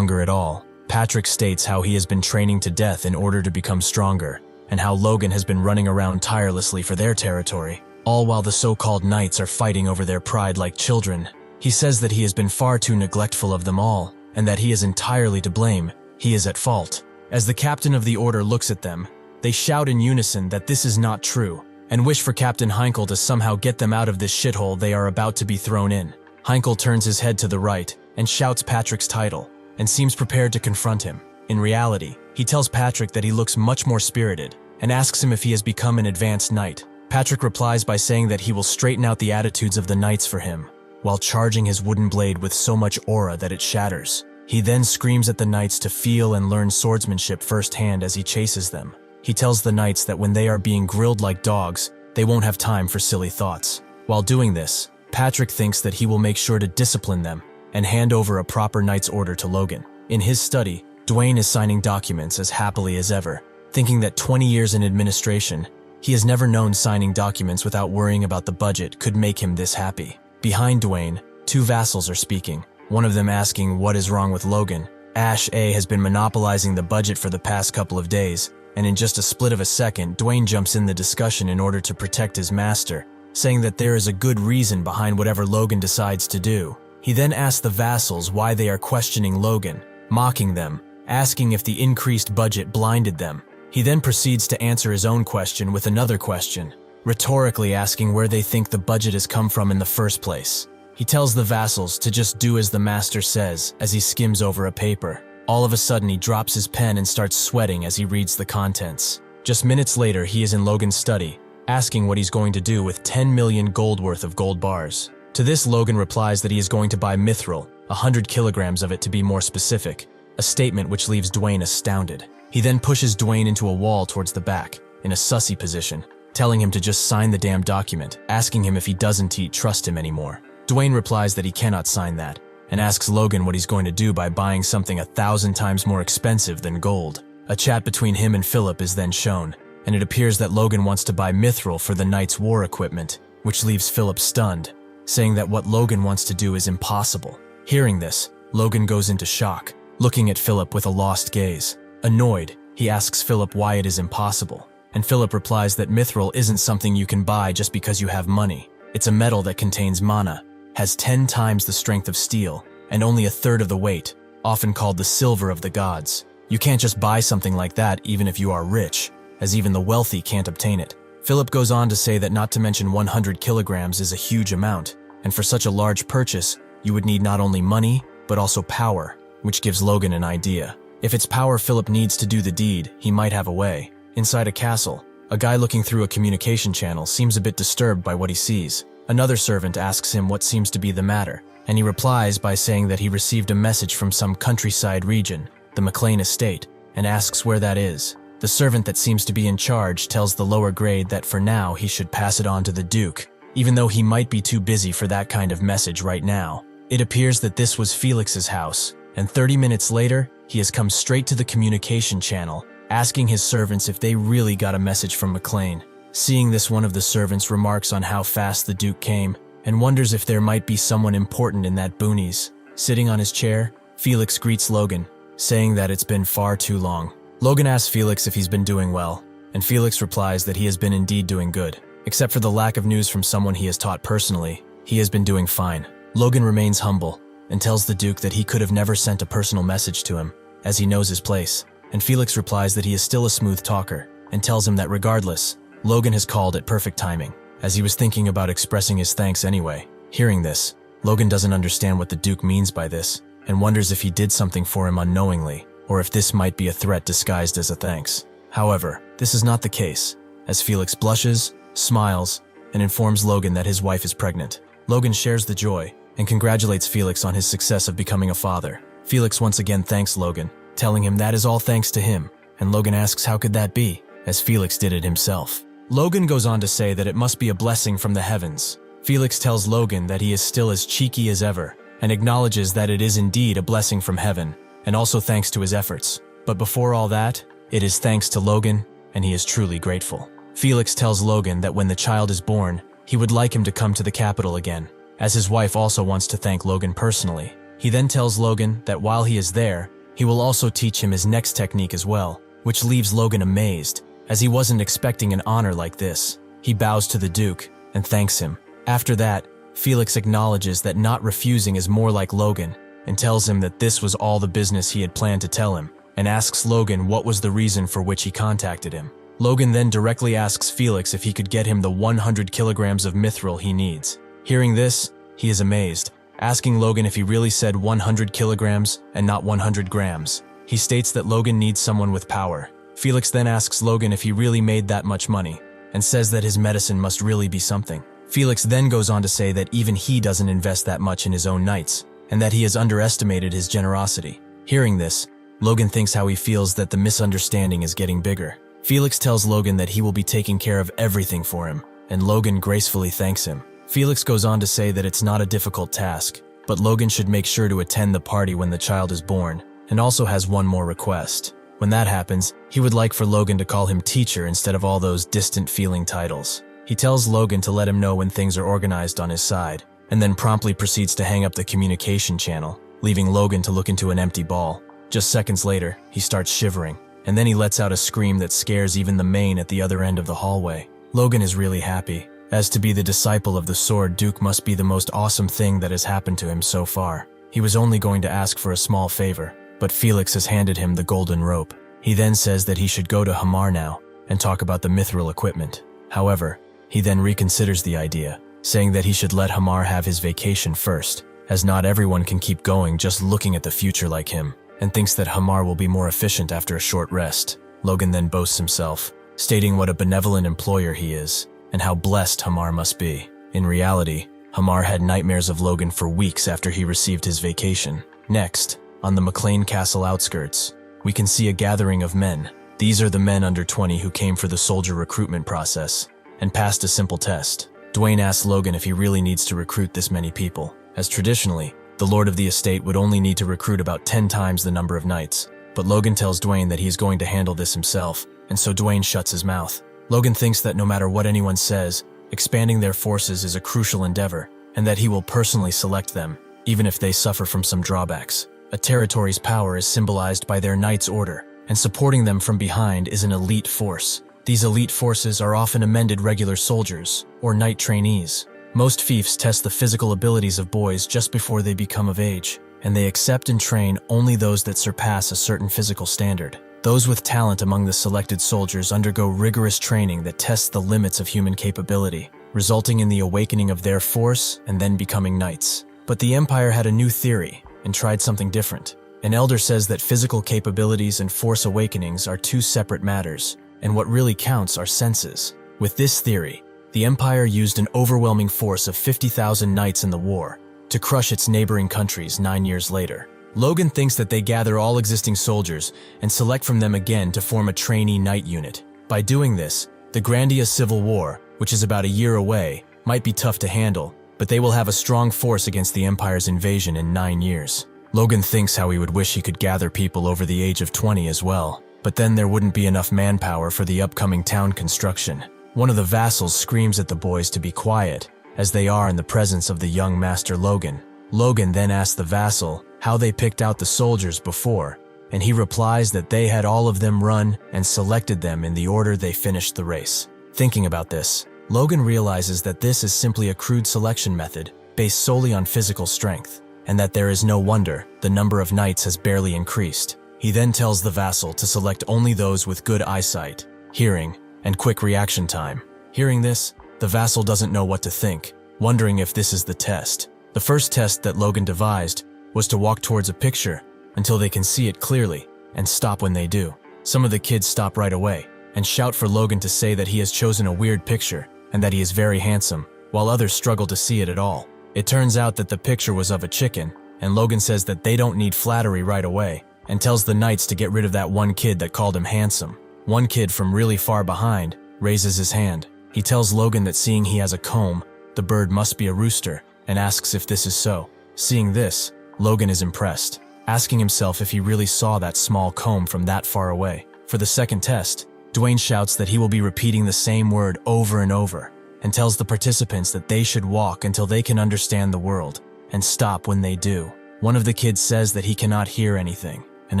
at all. Patrick states how he has been training to death in order to become stronger, and how Logan has been running around tirelessly for their territory, all while the so-called knights are fighting over their pride like children. He says that he has been far too neglectful of them all, and that he is entirely to blame. He is at fault. As the captain of the order looks at them, they shout in unison that this is not true, and wish for Captain Heinkel to somehow get them out of this shithole they are about to be thrown in. Heinkel turns his head to the right and shouts Patrick's title, and seems prepared to confront him. In reality, he tells Patrick that he looks much more spirited, and asks him if he has become an advanced knight. Patrick replies by saying that he will straighten out the attitudes of the knights for him, while charging his wooden blade with so much aura that it shatters. He then screams at the knights to feel and learn swordsmanship firsthand as he chases them. He tells the knights that when they are being grilled like dogs, they won't have time for silly thoughts. While doing this, Patrick thinks that he will make sure to discipline them and hand over a proper knight's order to Logan. In his study, Dwayne is signing documents as happily as ever, thinking that 20 years in administration, he has never known signing documents without worrying about the budget could make him this happy. Behind Dwayne, 2 vassals are speaking, one of them asking what is wrong with Logan. Ash A has been monopolizing the budget for the past couple of days, and in just a split of a second, Dwayne jumps in the discussion in order to protect his master, saying that there is a good reason behind whatever Logan decides to do. He then asks the vassals why they are questioning Logan, mocking them, asking if the increased budget blinded them. He then proceeds to answer his own question with another question, rhetorically asking where they think the budget has come from in the first place. He tells the vassals to just do as the master says as he skims over a paper. All of a sudden he drops his pen and starts sweating as he reads the contents. Just minutes later he is in Logan's study, asking what he's going to do with 10 million gold worth of gold bars. To this Logan replies that he is going to buy mithril, 100 kilograms of it to be more specific, a statement which leaves Dwayne astounded. He then pushes Dwayne into a wall towards the back, in a sussy position, telling him to just sign the damn document, asking him if he doesn't trust him anymore. Dwayne replies that he cannot sign that, and asks Logan what he's going to do by buying something 1,000 times more expensive than gold. A chat between him and Philip is then shown, and it appears that Logan wants to buy mithril for the knight's war equipment, which leaves Philip stunned, saying that what Logan wants to do is impossible. Hearing this, Logan goes into shock, looking at Philip with a lost gaze. Annoyed, he asks Philip why it is impossible, and Philip replies that mithril isn't something you can buy just because you have money. It's a metal that contains mana, has 10 times the strength of steel, and only 1/3 of the weight, often called the silver of the gods. You can't just buy something like that even if you are rich, as even the wealthy can't obtain it. Philip goes on to say that not to mention 100 kilograms is a huge amount, and for such a large purchase, you would need not only money, but also power, which gives Logan an idea. If it's power Philip needs to do the deed, he might have a way. Inside a castle, a guy looking through a communication channel seems a bit disturbed by what he sees. Another servant asks him what seems to be the matter, and he replies by saying that he received a message from some countryside region, the McLain estate, and asks where that is. The servant that seems to be in charge tells the lower grade that for now he should pass it on to the Duke, even though he might be too busy for that kind of message right now. It appears that this was Felix's house, and 30 minutes later, he has come straight to the communication channel, asking his servants if they really got a message from McLain. Seeing this, one of the servants remarks on how fast the Duke came, and wonders if there might be someone important in that boonies. Sitting on his chair, Felix greets Logan, saying that it's been far too long. Logan asks Felix if he's been doing well, and Felix replies that he has been indeed doing good. Except for the lack of news from someone he has taught personally, he has been doing fine. Logan remains humble, and tells the Duke that he could have never sent a personal message to him, as he knows his place, and Felix replies that he is still a smooth talker, and tells him that regardless, Logan has called at perfect timing, as he was thinking about expressing his thanks anyway. Hearing this, Logan doesn't understand what the Duke means by this, and wonders if he did something for him unknowingly, or if this might be a threat disguised as a thanks. However, this is not the case, as Felix blushes, smiles, and informs Logan that his wife is pregnant. Logan shares the joy and congratulates Felix on his success of becoming a father. Felix once again thanks Logan, telling him that is all thanks to him, and Logan asks how could that be, as Felix did it himself. Logan goes on to say that it must be a blessing from the heavens. Felix tells Logan that he is still as cheeky as ever, and acknowledges that it is indeed a blessing from heaven, and also thanks to his efforts. But before all that, it is thanks to Logan, and he is truly grateful. Felix tells Logan that when the child is born, he would like him to come to the capital again, as his wife also wants to thank Logan personally. He then tells Logan that while he is there, he will also teach him his next technique as well, which leaves Logan amazed, as he wasn't expecting an honor like this. He bows to the Duke and thanks him. After that, Felix acknowledges that not refusing is more like Logan, and tells him that this was all the business he had planned to tell him, and asks Logan what was the reason for which he contacted him. Logan then directly asks Felix if he could get him the 100 kilograms of mithril he needs. Hearing this, he is amazed, asking Logan if he really said 100 kilograms and not 100 grams. He states that Logan needs someone with power. Felix then asks Logan if he really made that much money, and says that his medicine must really be something. Felix then goes on to say that even he doesn't invest that much in his own knights, and that he has underestimated his generosity. Hearing this, Logan thinks how he feels that the misunderstanding is getting bigger. Felix tells Logan that he will be taking care of everything for him, and Logan gracefully thanks him. Felix goes on to say that it's not a difficult task, but Logan should make sure to attend the party when the child is born, and also has one more request. When that happens, he would like for Logan to call him teacher instead of all those distant-feeling titles. He tells Logan to let him know when things are organized on his side, and then promptly proceeds to hang up the communication channel, leaving Logan to look into an empty ball. Just seconds later, he starts shivering, and then he lets out a scream that scares even the Main at the other end of the hallway. Logan is really happy, as to be the disciple of the Sword Duke must be the most awesome thing that has happened to him so far. He was only going to ask for a small favor, but Felix has handed him the golden rope. He then says that he should go to Hamar now and talk about the mithril equipment. However, he then reconsiders the idea, saying that he should let Hamar have his vacation first, as not everyone can keep going just looking at the future like him, and thinks that Hamar will be more efficient after a short rest. Logan then boasts himself, stating what a benevolent employer he is, and how blessed Hamar must be. In reality, Hamar had nightmares of Logan for weeks after he received his vacation. Next, on the McLain castle outskirts, we can see a gathering of men. These are the men under 20 who came for the soldier recruitment process, and passed a simple test. Dwayne asks Logan if he really needs to recruit this many people, as traditionally, the lord of the estate would only need to recruit about 10 times the number of knights. But Logan tells Dwayne that he is going to handle this himself, and so Dwayne shuts his mouth. Logan thinks that no matter what anyone says, expanding their forces is a crucial endeavor, and that he will personally select them, even if they suffer from some drawbacks. A territory's power is symbolized by their knight's order, and supporting them from behind is an elite force. These elite forces are often amended regular soldiers, or knight trainees. Most fiefs test the physical abilities of boys just before they become of age, and they accept and train only those that surpass a certain physical standard. Those with talent among the selected soldiers undergo rigorous training that tests the limits of human capability, resulting in the awakening of their force and then becoming knights. But the Empire had a new theory and tried something different. An elder says that physical capabilities and force awakenings are two separate matters, and what really counts are senses. With this theory, the Empire used an overwhelming force of 50,000 knights in the war to crush its neighboring countries 9 years later. Logan thinks that they gather all existing soldiers and select from them again to form a trainee knight unit. By doing this, the Grandia Civil War, which is about a year away, might be tough to handle, but they will have a strong force against the Empire's invasion in 9 years. Logan thinks how he would wish he could gather people over the age of 20 as well, but then there wouldn't be enough manpower for the upcoming town construction. One of the vassals screams at the boys to be quiet, as they are in the presence of the young Master Logan. Logan then asks the vassal how they picked out the soldiers before, and he replies that they had all of them run and selected them in the order they finished the race. Thinking about this, Logan realizes that this is simply a crude selection method based solely on physical strength, and that there is no wonder the number of knights has barely increased. He then tells the vassal to select only those with good eyesight, hearing, and quick reaction time. Hearing this, the vassal doesn't know what to think, wondering if this is the test. The first test that Logan devised was to walk towards a picture until they can see it clearly and stop when they do. Some of the kids stop right away and shout for Logan to say that he has chosen a weird picture and that he is very handsome, while others struggle to see it at all. It turns out that the picture was of a chicken, and Logan says that they don't need flattery right away and tells the knights to get rid of that one kid that called him handsome. One kid from really far behind raises his hand. He tells Logan that seeing he has a comb, the bird must be a rooster, and asks if this is so. Seeing this, Logan is impressed, asking himself if he really saw that small comb from that far away. For the second test, Dwayne shouts that he will be repeating the same word over and over, and tells the participants that they should walk until they can understand the world, and stop when they do. One of the kids says that he cannot hear anything, and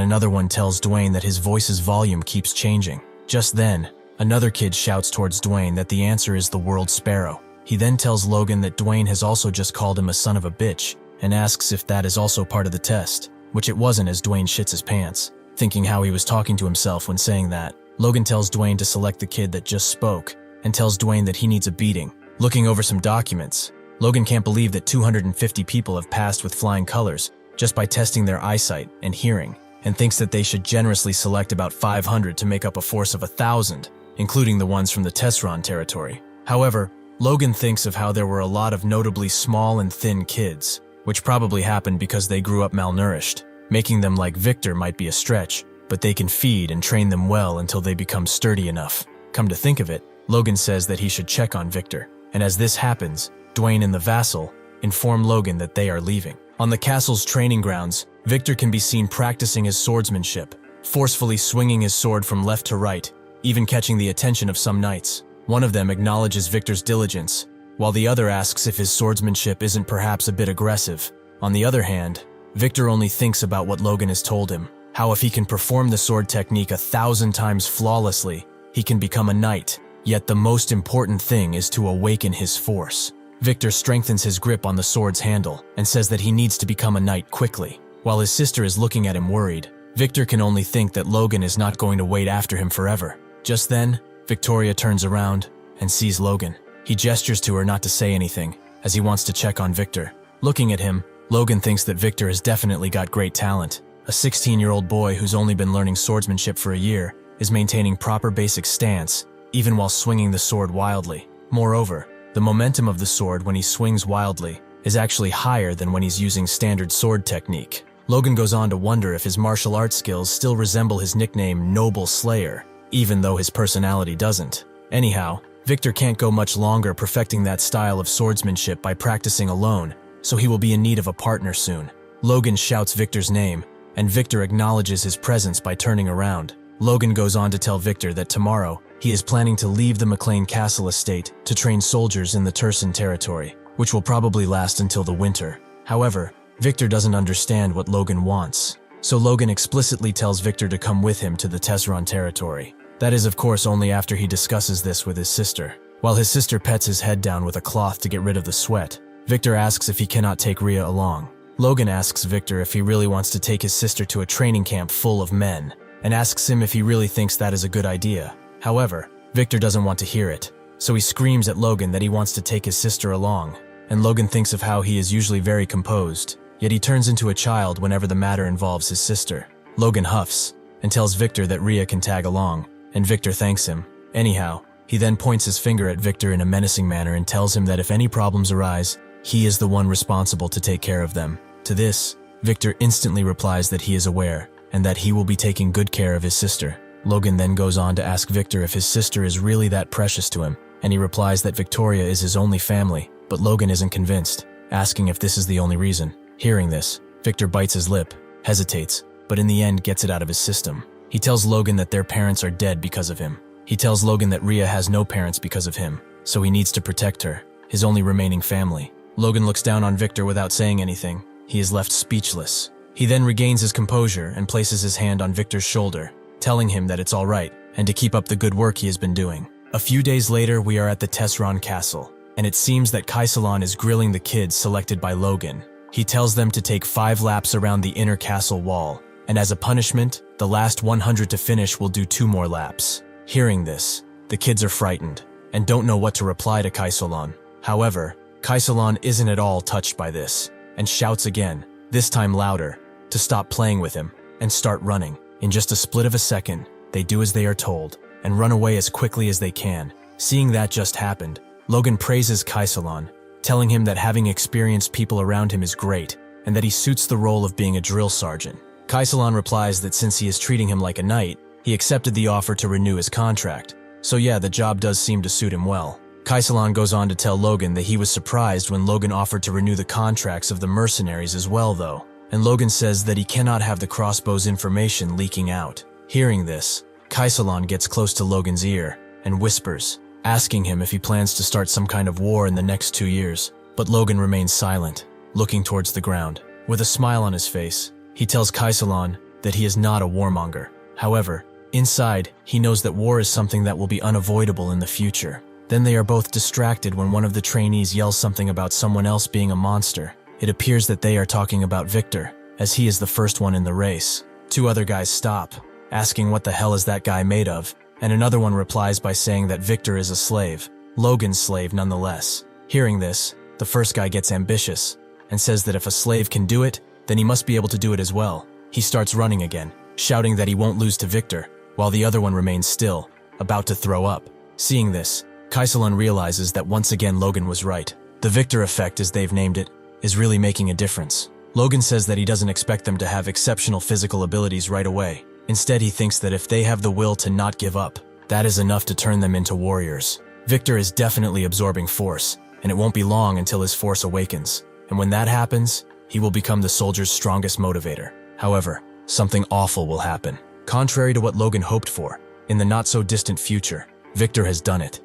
another one tells Dwayne that his voice's volume keeps changing. Just then, another kid shouts towards Dwayne that the answer is the world sparrow. He then tells Logan that Dwayne has also just called him a son of a bitch, and asks if that is also part of the test, which it wasn't, as Dwayne shits his pants, thinking how he was talking to himself when saying that. Logan tells Dwayne to select the kid that just spoke, and tells Dwayne that he needs a beating. Looking over some documents, Logan can't believe that 250 people have passed with flying colors just by testing their eyesight and hearing, and thinks that they should generously select about 500 to make up a force of 1,000, including the ones from the Tesron territory. However, Logan thinks of how there were a lot of notably small and thin kids, which probably happened because they grew up malnourished. Making them like Victor might be a stretch, but they can feed and train them well until they become sturdy enough. Come to think of it, Logan says that he should check on Victor, and as this happens, Dwayne and the vassal inform Logan that they are leaving. On the castle's training grounds, Victor can be seen practicing his swordsmanship, forcefully swinging his sword from left to right, even catching the attention of some knights. One of them acknowledges Victor's diligence, while the other asks if his swordsmanship isn't perhaps a bit aggressive. On the other hand, Victor only thinks about what Logan has told him, how if he can perform the sword technique 1,000 times flawlessly, he can become a knight. Yet the most important thing is to awaken his force. Victor strengthens his grip on the sword's handle and says that he needs to become a knight quickly. While his sister is looking at him worried, Victor can only think that Logan is not going to wait after him forever. Just then, Victoria turns around and sees Logan. He gestures to her not to say anything, as he wants to check on Victor. Looking at him, Logan thinks that Victor has definitely got great talent. A 16-year-old boy who's only been learning swordsmanship for a year is maintaining proper basic stance, even while swinging the sword wildly. Moreover, the momentum of the sword when he swings wildly is actually higher than when he's using standard sword technique. Logan goes on to wonder if his martial arts skills still resemble his nickname Noble Slayer, even though his personality doesn't. Anyhow, Victor can't go much longer perfecting that style of swordsmanship by practicing alone, so he will be in need of a partner soon. Logan shouts Victor's name, and Victor acknowledges his presence by turning around. Logan goes on to tell Victor that tomorrow, he is planning to leave the McLain Castle estate to train soldiers in the Tursan territory, which will probably last until the winter. However, Victor doesn't understand what Logan wants, so Logan explicitly tells Victor to come with him to the Tesron territory. That is, of course, only after he discusses this with his sister. While his sister pets his head down with a cloth to get rid of the sweat, Victor asks if he cannot take Rhea along. Logan asks Victor if he really wants to take his sister to a training camp full of men, and asks him if he really thinks that is a good idea. However, Victor doesn't want to hear it, so he screams at Logan that he wants to take his sister along, and Logan thinks of how he is usually very composed, yet he turns into a child whenever the matter involves his sister. Logan huffs, and tells Victor that Rhea can tag along, and Victor thanks him. Anyhow, he then points his finger at Victor in a menacing manner and tells him that if any problems arise, he is the one responsible to take care of them. To this, Victor instantly replies that he is aware, and that he will be taking good care of his sister. Logan then goes on to ask Victor if his sister is really that precious to him, and he replies that Victoria is his only family, but Logan isn't convinced, asking if this is the only reason. Hearing this, Victor bites his lip, hesitates, but in the end gets it out of his system. He tells Logan that their parents are dead because of him. He tells Logan that Rhea has no parents because of him, so he needs to protect her, his only remaining family. Logan looks down on Victor without saying anything. He is left speechless. He then regains his composure and places his hand on Victor's shoulder, telling him that it's all right and to keep up the good work he has been doing. A few days later, we are at the Tesron Castle, and it seems that Kaisalon is grilling the kids selected by Logan. He tells them to take 5 laps around the inner castle wall, and as a punishment, the last 100 to finish will do 2 more laps. Hearing this, The kids are frightened and don't know what to reply to Kaisolon. However, Kaisolon isn't at all touched by this and shouts again, this time louder, to stop playing with him and start running. In just a split of a second, they do as they are told and run away as quickly as they can. Seeing that just happened, Logan praises Kaisolon, telling him that having experienced people around him is great and that he suits the role of being a drill sergeant. Kaisolon replies that since he is treating him like a knight, he accepted the offer to renew his contract. So yeah, the job does seem to suit him well. Kaisolon goes on to tell Logan that he was surprised when Logan offered to renew the contracts of the mercenaries as well though, and Logan says that he cannot have the crossbow's information leaking out. Hearing this, Kaisolon gets close to Logan's ear and whispers, asking him if he plans to start some kind of war in the next 2 years. But Logan remains silent, looking towards the ground. With a smile on his face, he tells Kaisolon that he is not a warmonger. However, inside, he knows that war is something that will be unavoidable in the future. Then they are both distracted when one of the trainees yells something about someone else being a monster. It appears that they are talking about Victor, as he is the first one in the race. 2 other guys stop, asking what the hell is that guy made of, and another one replies by saying that Victor is a slave, Logan's slave nonetheless. Hearing this, the first guy gets ambitious and says that if a slave can do it, then he must be able to do it as well. He starts running again, shouting that he won't lose to Victor, while the other one remains still, about to throw up. Seeing this, Kaisolon realizes that once again Logan was right. The Victor effect, as they've named it, is really making a difference. Logan says that he doesn't expect them to have exceptional physical abilities right away. Instead, he thinks that if they have the will to not give up, that is enough to turn them into warriors. Victor is definitely absorbing force, and it won't be long until his force awakens. And when that happens, he will become the soldier's strongest motivator. However, something awful will happen. Contrary to what Logan hoped for, in the not-so-distant future, Victor has done it.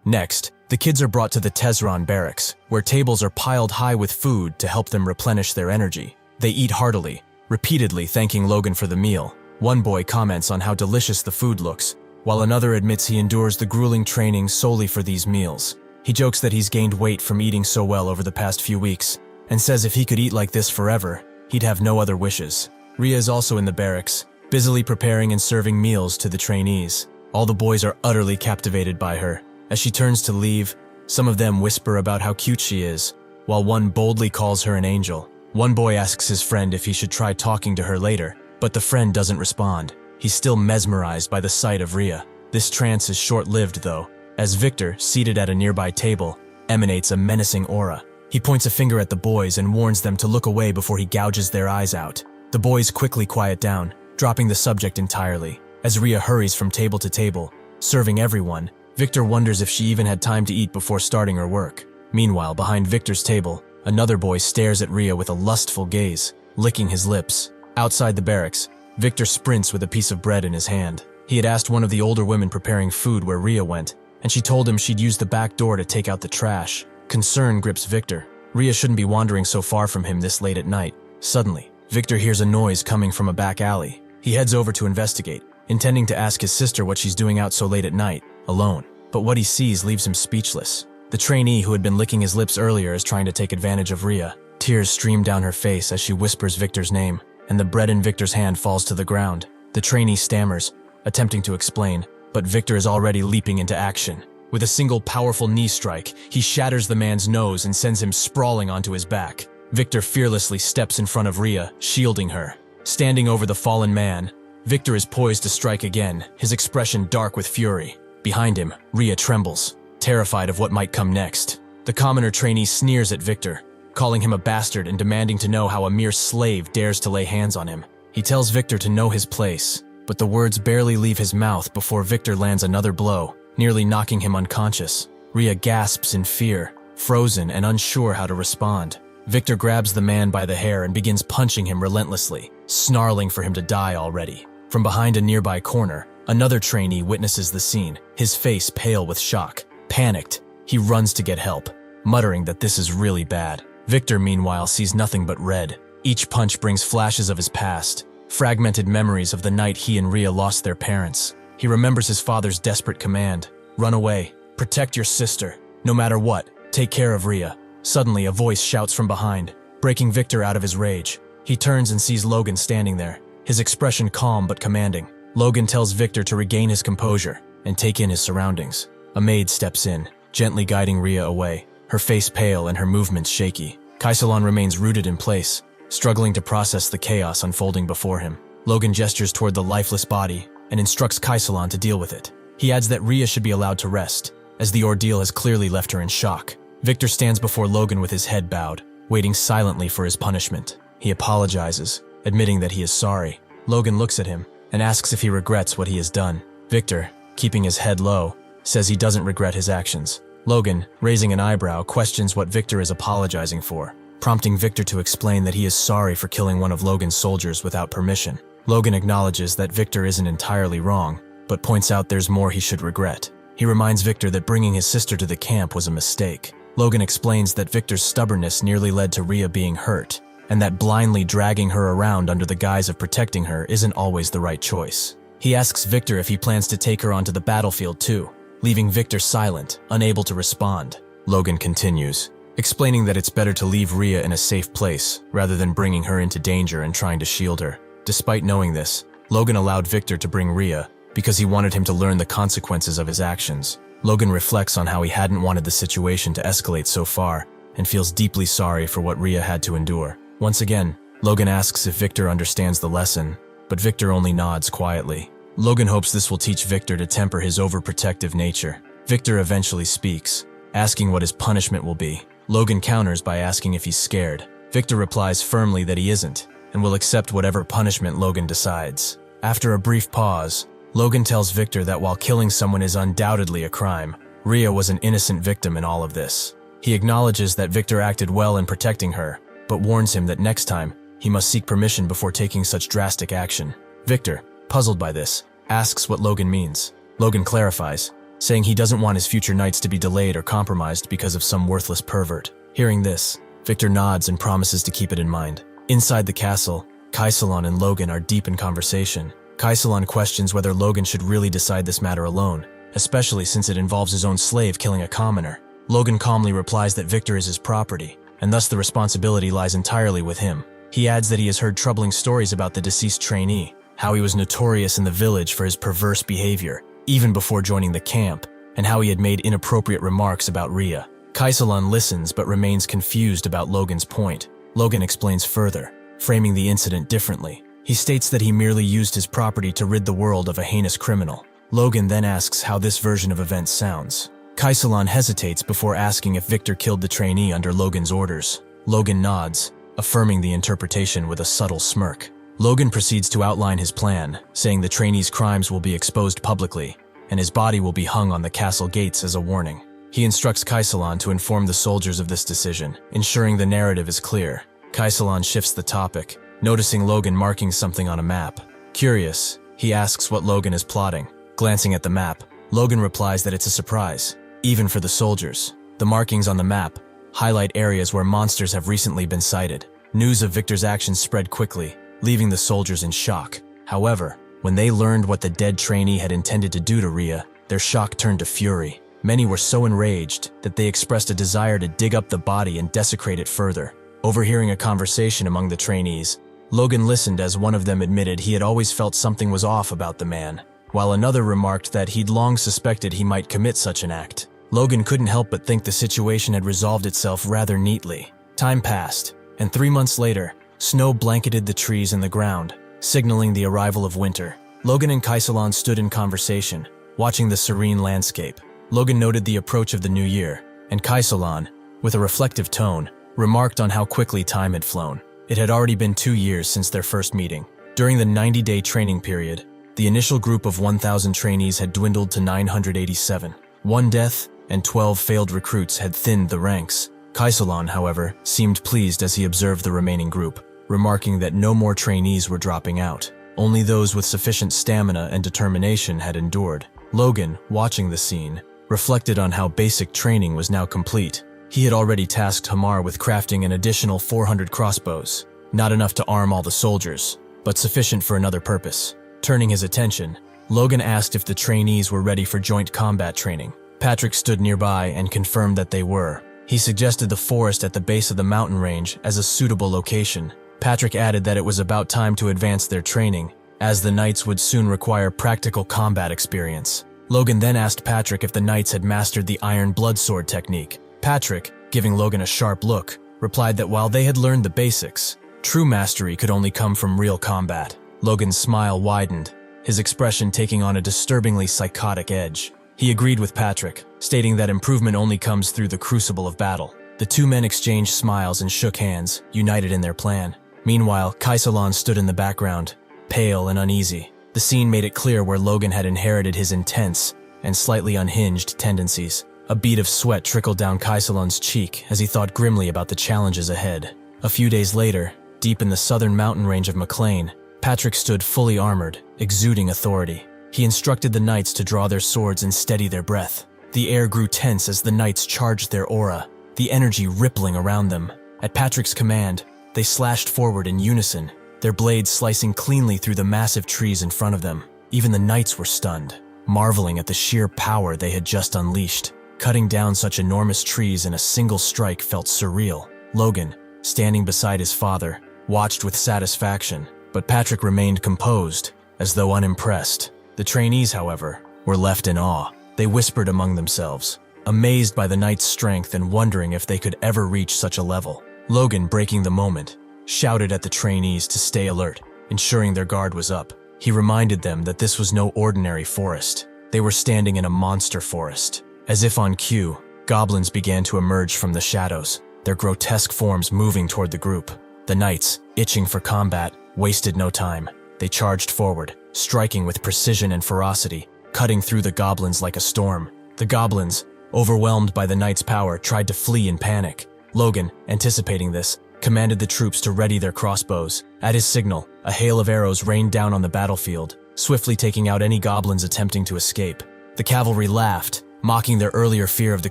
Next, the kids are brought to the Tesron barracks, where tables are piled high with food to help them replenish their energy. They eat heartily, repeatedly thanking Logan for the meal. One boy comments on how delicious the food looks, while another admits he endures the grueling training solely for these meals. He jokes that he's gained weight from eating so well over the past few weeks, and says if he could eat like this forever, he'd have no other wishes. Rhea is also in the barracks, busily preparing and serving meals to the trainees. All the boys are utterly captivated by her. As she turns to leave, some of them whisper about how cute she is, while one boldly calls her an angel. One boy asks his friend if he should try talking to her later, but the friend doesn't respond. He's still mesmerized by the sight of Rhea. This trance is short-lived though, as Victor, seated at a nearby table, emanates a menacing aura. He points a finger at the boys and warns them to look away before he gouges their eyes out. The boys quickly quiet down, dropping the subject entirely. As Rhea hurries from table to table, serving everyone, Victor wonders if she even had time to eat before starting her work. Meanwhile, behind Victor's table, another boy stares at Rhea with a lustful gaze, licking his lips. Outside the barracks, Victor sprints with a piece of bread in his hand. He had asked one of the older women preparing food where Rhea went, and she told him she'd use the back door to take out the trash. Concern grips Victor. Rhea shouldn't be wandering so far from him this late at night. Suddenly, Victor hears a noise coming from a back alley. He heads over to investigate, intending to ask his sister what she's doing out so late at night, alone. But what he sees leaves him speechless. The trainee who had been licking his lips earlier is trying to take advantage of Rhea. Tears stream down her face as she whispers Victor's name, and the bread in Victor's hand falls to the ground. The trainee stammers, attempting to explain, but Victor is already leaping into action. With a single powerful knee strike, he shatters the man's nose and sends him sprawling onto his back. Victor fearlessly steps in front of Rhea, shielding her. Standing over the fallen man, Victor is poised to strike again, his expression dark with fury. Behind him, Rhea trembles, terrified of what might come next. The commoner trainee sneers at Victor, calling him a bastard and demanding to know how a mere slave dares to lay hands on him. He tells Victor to know his place, but the words barely leave his mouth before Victor lands another blow, nearly knocking him unconscious. Rhea gasps in fear, frozen and unsure how to respond. Victor grabs the man by the hair and begins punching him relentlessly, snarling for him to die already. From behind a nearby corner, another trainee witnesses the scene, his face pale with shock. Panicked, he runs to get help, muttering that this is really bad. Victor, meanwhile, sees nothing but red. Each punch brings flashes of his past, fragmented memories of the night he and Rhea lost their parents. He remembers his father's desperate command, "Run away, protect your sister, no matter what, take care of Rhea." Suddenly, a voice shouts from behind, breaking Victor out of his rage. He turns and sees Logan standing there, his expression calm but commanding. Logan tells Victor to regain his composure, and take in his surroundings. A maid steps in, gently guiding Rhea away, her face pale and her movements shaky. Kaisalon remains rooted in place, struggling to process the chaos unfolding before him. Logan gestures toward the lifeless body and instructs Kaisalon to deal with it. He adds that Rhea should be allowed to rest, as the ordeal has clearly left her in shock. Victor stands before Logan with his head bowed, waiting silently for his punishment. He apologizes, admitting that he is sorry. Logan looks at him and asks if he regrets what he has done. Victor, keeping his head low, says he doesn't regret his actions. Logan, raising an eyebrow, questions what Victor is apologizing for, prompting Victor to explain that he is sorry for killing one of Logan's soldiers without permission. Logan acknowledges that Victor isn't entirely wrong, but points out there's more he should regret. He reminds Victor that bringing his sister to the camp was a mistake. Logan explains that Victor's stubbornness nearly led to Rhea being hurt, and that blindly dragging her around under the guise of protecting her isn't always the right choice. He asks Victor if he plans to take her onto the battlefield too, leaving Victor silent, unable to respond. Logan continues, explaining that it's better to leave Rhea in a safe place rather than bringing her into danger and trying to shield her. Despite knowing this, Logan allowed Victor to bring Rhea because he wanted him to learn the consequences of his actions. Logan reflects on how he hadn't wanted the situation to escalate so far and feels deeply sorry for what Rhea had to endure. Once again, Logan asks if Victor understands the lesson, but Victor only nods quietly. Logan hopes this will teach Victor to temper his overprotective nature. Victor eventually speaks, asking what his punishment will be. Logan counters by asking if he's scared. Victor replies firmly that he isn't, and will accept whatever punishment Logan decides. After a brief pause, Logan tells Victor that while killing someone is undoubtedly a crime, Rhea was an innocent victim in all of this. He acknowledges that Victor acted well in protecting her, but warns him that next time, he must seek permission before taking such drastic action. Victor, puzzled by this, asks what Logan means. Logan clarifies, saying he doesn't want his future nights to be delayed or compromised because of some worthless pervert. Hearing this, Victor nods and promises to keep it in mind. Inside the castle, Kaisalon and Logan are deep in conversation. Kaisalon questions whether Logan should really decide this matter alone, especially since it involves his own slave killing a commoner. Logan calmly replies that Victor is his property, and thus the responsibility lies entirely with him. He adds that he has heard troubling stories about the deceased trainee, how he was notorious in the village for his perverse behavior, even before joining the camp, and how he had made inappropriate remarks about Rhea. Kaisalon listens but remains confused about Logan's point. Logan explains further, framing the incident differently. He states that he merely used his property to rid the world of a heinous criminal. Logan then asks how this version of events sounds. Kaisalon hesitates before asking if Victor killed the trainee under Logan's orders. Logan nods, affirming the interpretation with a subtle smirk. Logan proceeds to outline his plan, saying the trainee's crimes will be exposed publicly, and his body will be hung on the castle gates as a warning. He instructs Kaisalon to inform the soldiers of this decision, ensuring the narrative is clear. Kaisalon shifts the topic, noticing Logan marking something on a map. Curious, he asks what Logan is plotting. Glancing at the map, Logan replies that it's a surprise, even for the soldiers. The markings on the map highlight areas where monsters have recently been sighted. News of Victor's actions spread quickly, leaving the soldiers in shock. However, when they learned what the dead trainee had intended to do to Rhea, their shock turned to fury. Many were so enraged that they expressed a desire to dig up the body and desecrate it further. Overhearing a conversation among the trainees, Logan listened as one of them admitted he had always felt something was off about the man, while another remarked that he'd long suspected he might commit such an act. Logan couldn't help but think the situation had resolved itself rather neatly. Time passed, and 3 months later, snow blanketed the trees and the ground, signaling the arrival of winter. Logan and Kaisalon stood in conversation, watching the serene landscape. Logan noted the approach of the new year, and Kaisalon, with a reflective tone, remarked on how quickly time had flown. It had already been 2 years since their first meeting. During the 90-day training period, the initial group of 1,000 trainees had dwindled to 987. 1 death and 12 failed recruits had thinned the ranks. Kaisalon, however, seemed pleased as he observed the remaining group, remarking that no more trainees were dropping out. Only those with sufficient stamina and determination had endured. Logan, watching the scene, reflected on how basic training was now complete. He had already tasked Hamar with crafting an additional 400 crossbows, not enough to arm all the soldiers, but sufficient for another purpose. Turning his attention, Logan asked if the trainees were ready for joint combat training. Patrick stood nearby and confirmed that they were. He suggested the forest at the base of the mountain range as a suitable location. Patrick added that it was about time to advance their training, as the knights would soon require practical combat experience. Logan then asked Patrick if the knights had mastered the iron blood sword technique. Patrick, giving Logan a sharp look, replied that while they had learned the basics, true mastery could only come from real combat. Logan's smile widened, his expression taking on a disturbingly psychotic edge. He agreed with Patrick, stating that improvement only comes through the crucible of battle. The two men exchanged smiles and shook hands, united in their plan. Meanwhile, Kaisalan stood in the background, pale and uneasy. The scene made it clear where Logan had inherited his intense and slightly unhinged tendencies. A bead of sweat trickled down Kaisalan's cheek as he thought grimly about the challenges ahead. A few days later, deep in the southern mountain range of McLain, Patrick stood fully armored, exuding authority. He instructed the knights to draw their swords and steady their breath. The air grew tense as the knights charged their aura, the energy rippling around them. At Patrick's command, they slashed forward in unison, their blades slicing cleanly through the massive trees in front of them. Even the knights were stunned, marveling at the sheer power they had just unleashed. Cutting down such enormous trees in a single strike felt surreal. Logan, standing beside his father, watched with satisfaction, but Patrick remained composed, as though unimpressed. The trainees, however, were left in awe. They whispered among themselves, amazed by the knight's strength and wondering if they could ever reach such a level. Logan, breaking the moment, shouted at the trainees to stay alert, ensuring their guard was up. He reminded them that this was no ordinary forest. They were standing in a monster forest. As if on cue, goblins began to emerge from the shadows, their grotesque forms moving toward the group. The knights, itching for combat, wasted no time. They charged forward, striking with precision and ferocity, cutting through the goblins like a storm. The goblins, overwhelmed by the knights' power, tried to flee in panic. Logan, anticipating this, commanded the troops to ready their crossbows. At his signal, a hail of arrows rained down on the battlefield, swiftly taking out any goblins attempting to escape. The cavalry laughed, mocking their earlier fear of the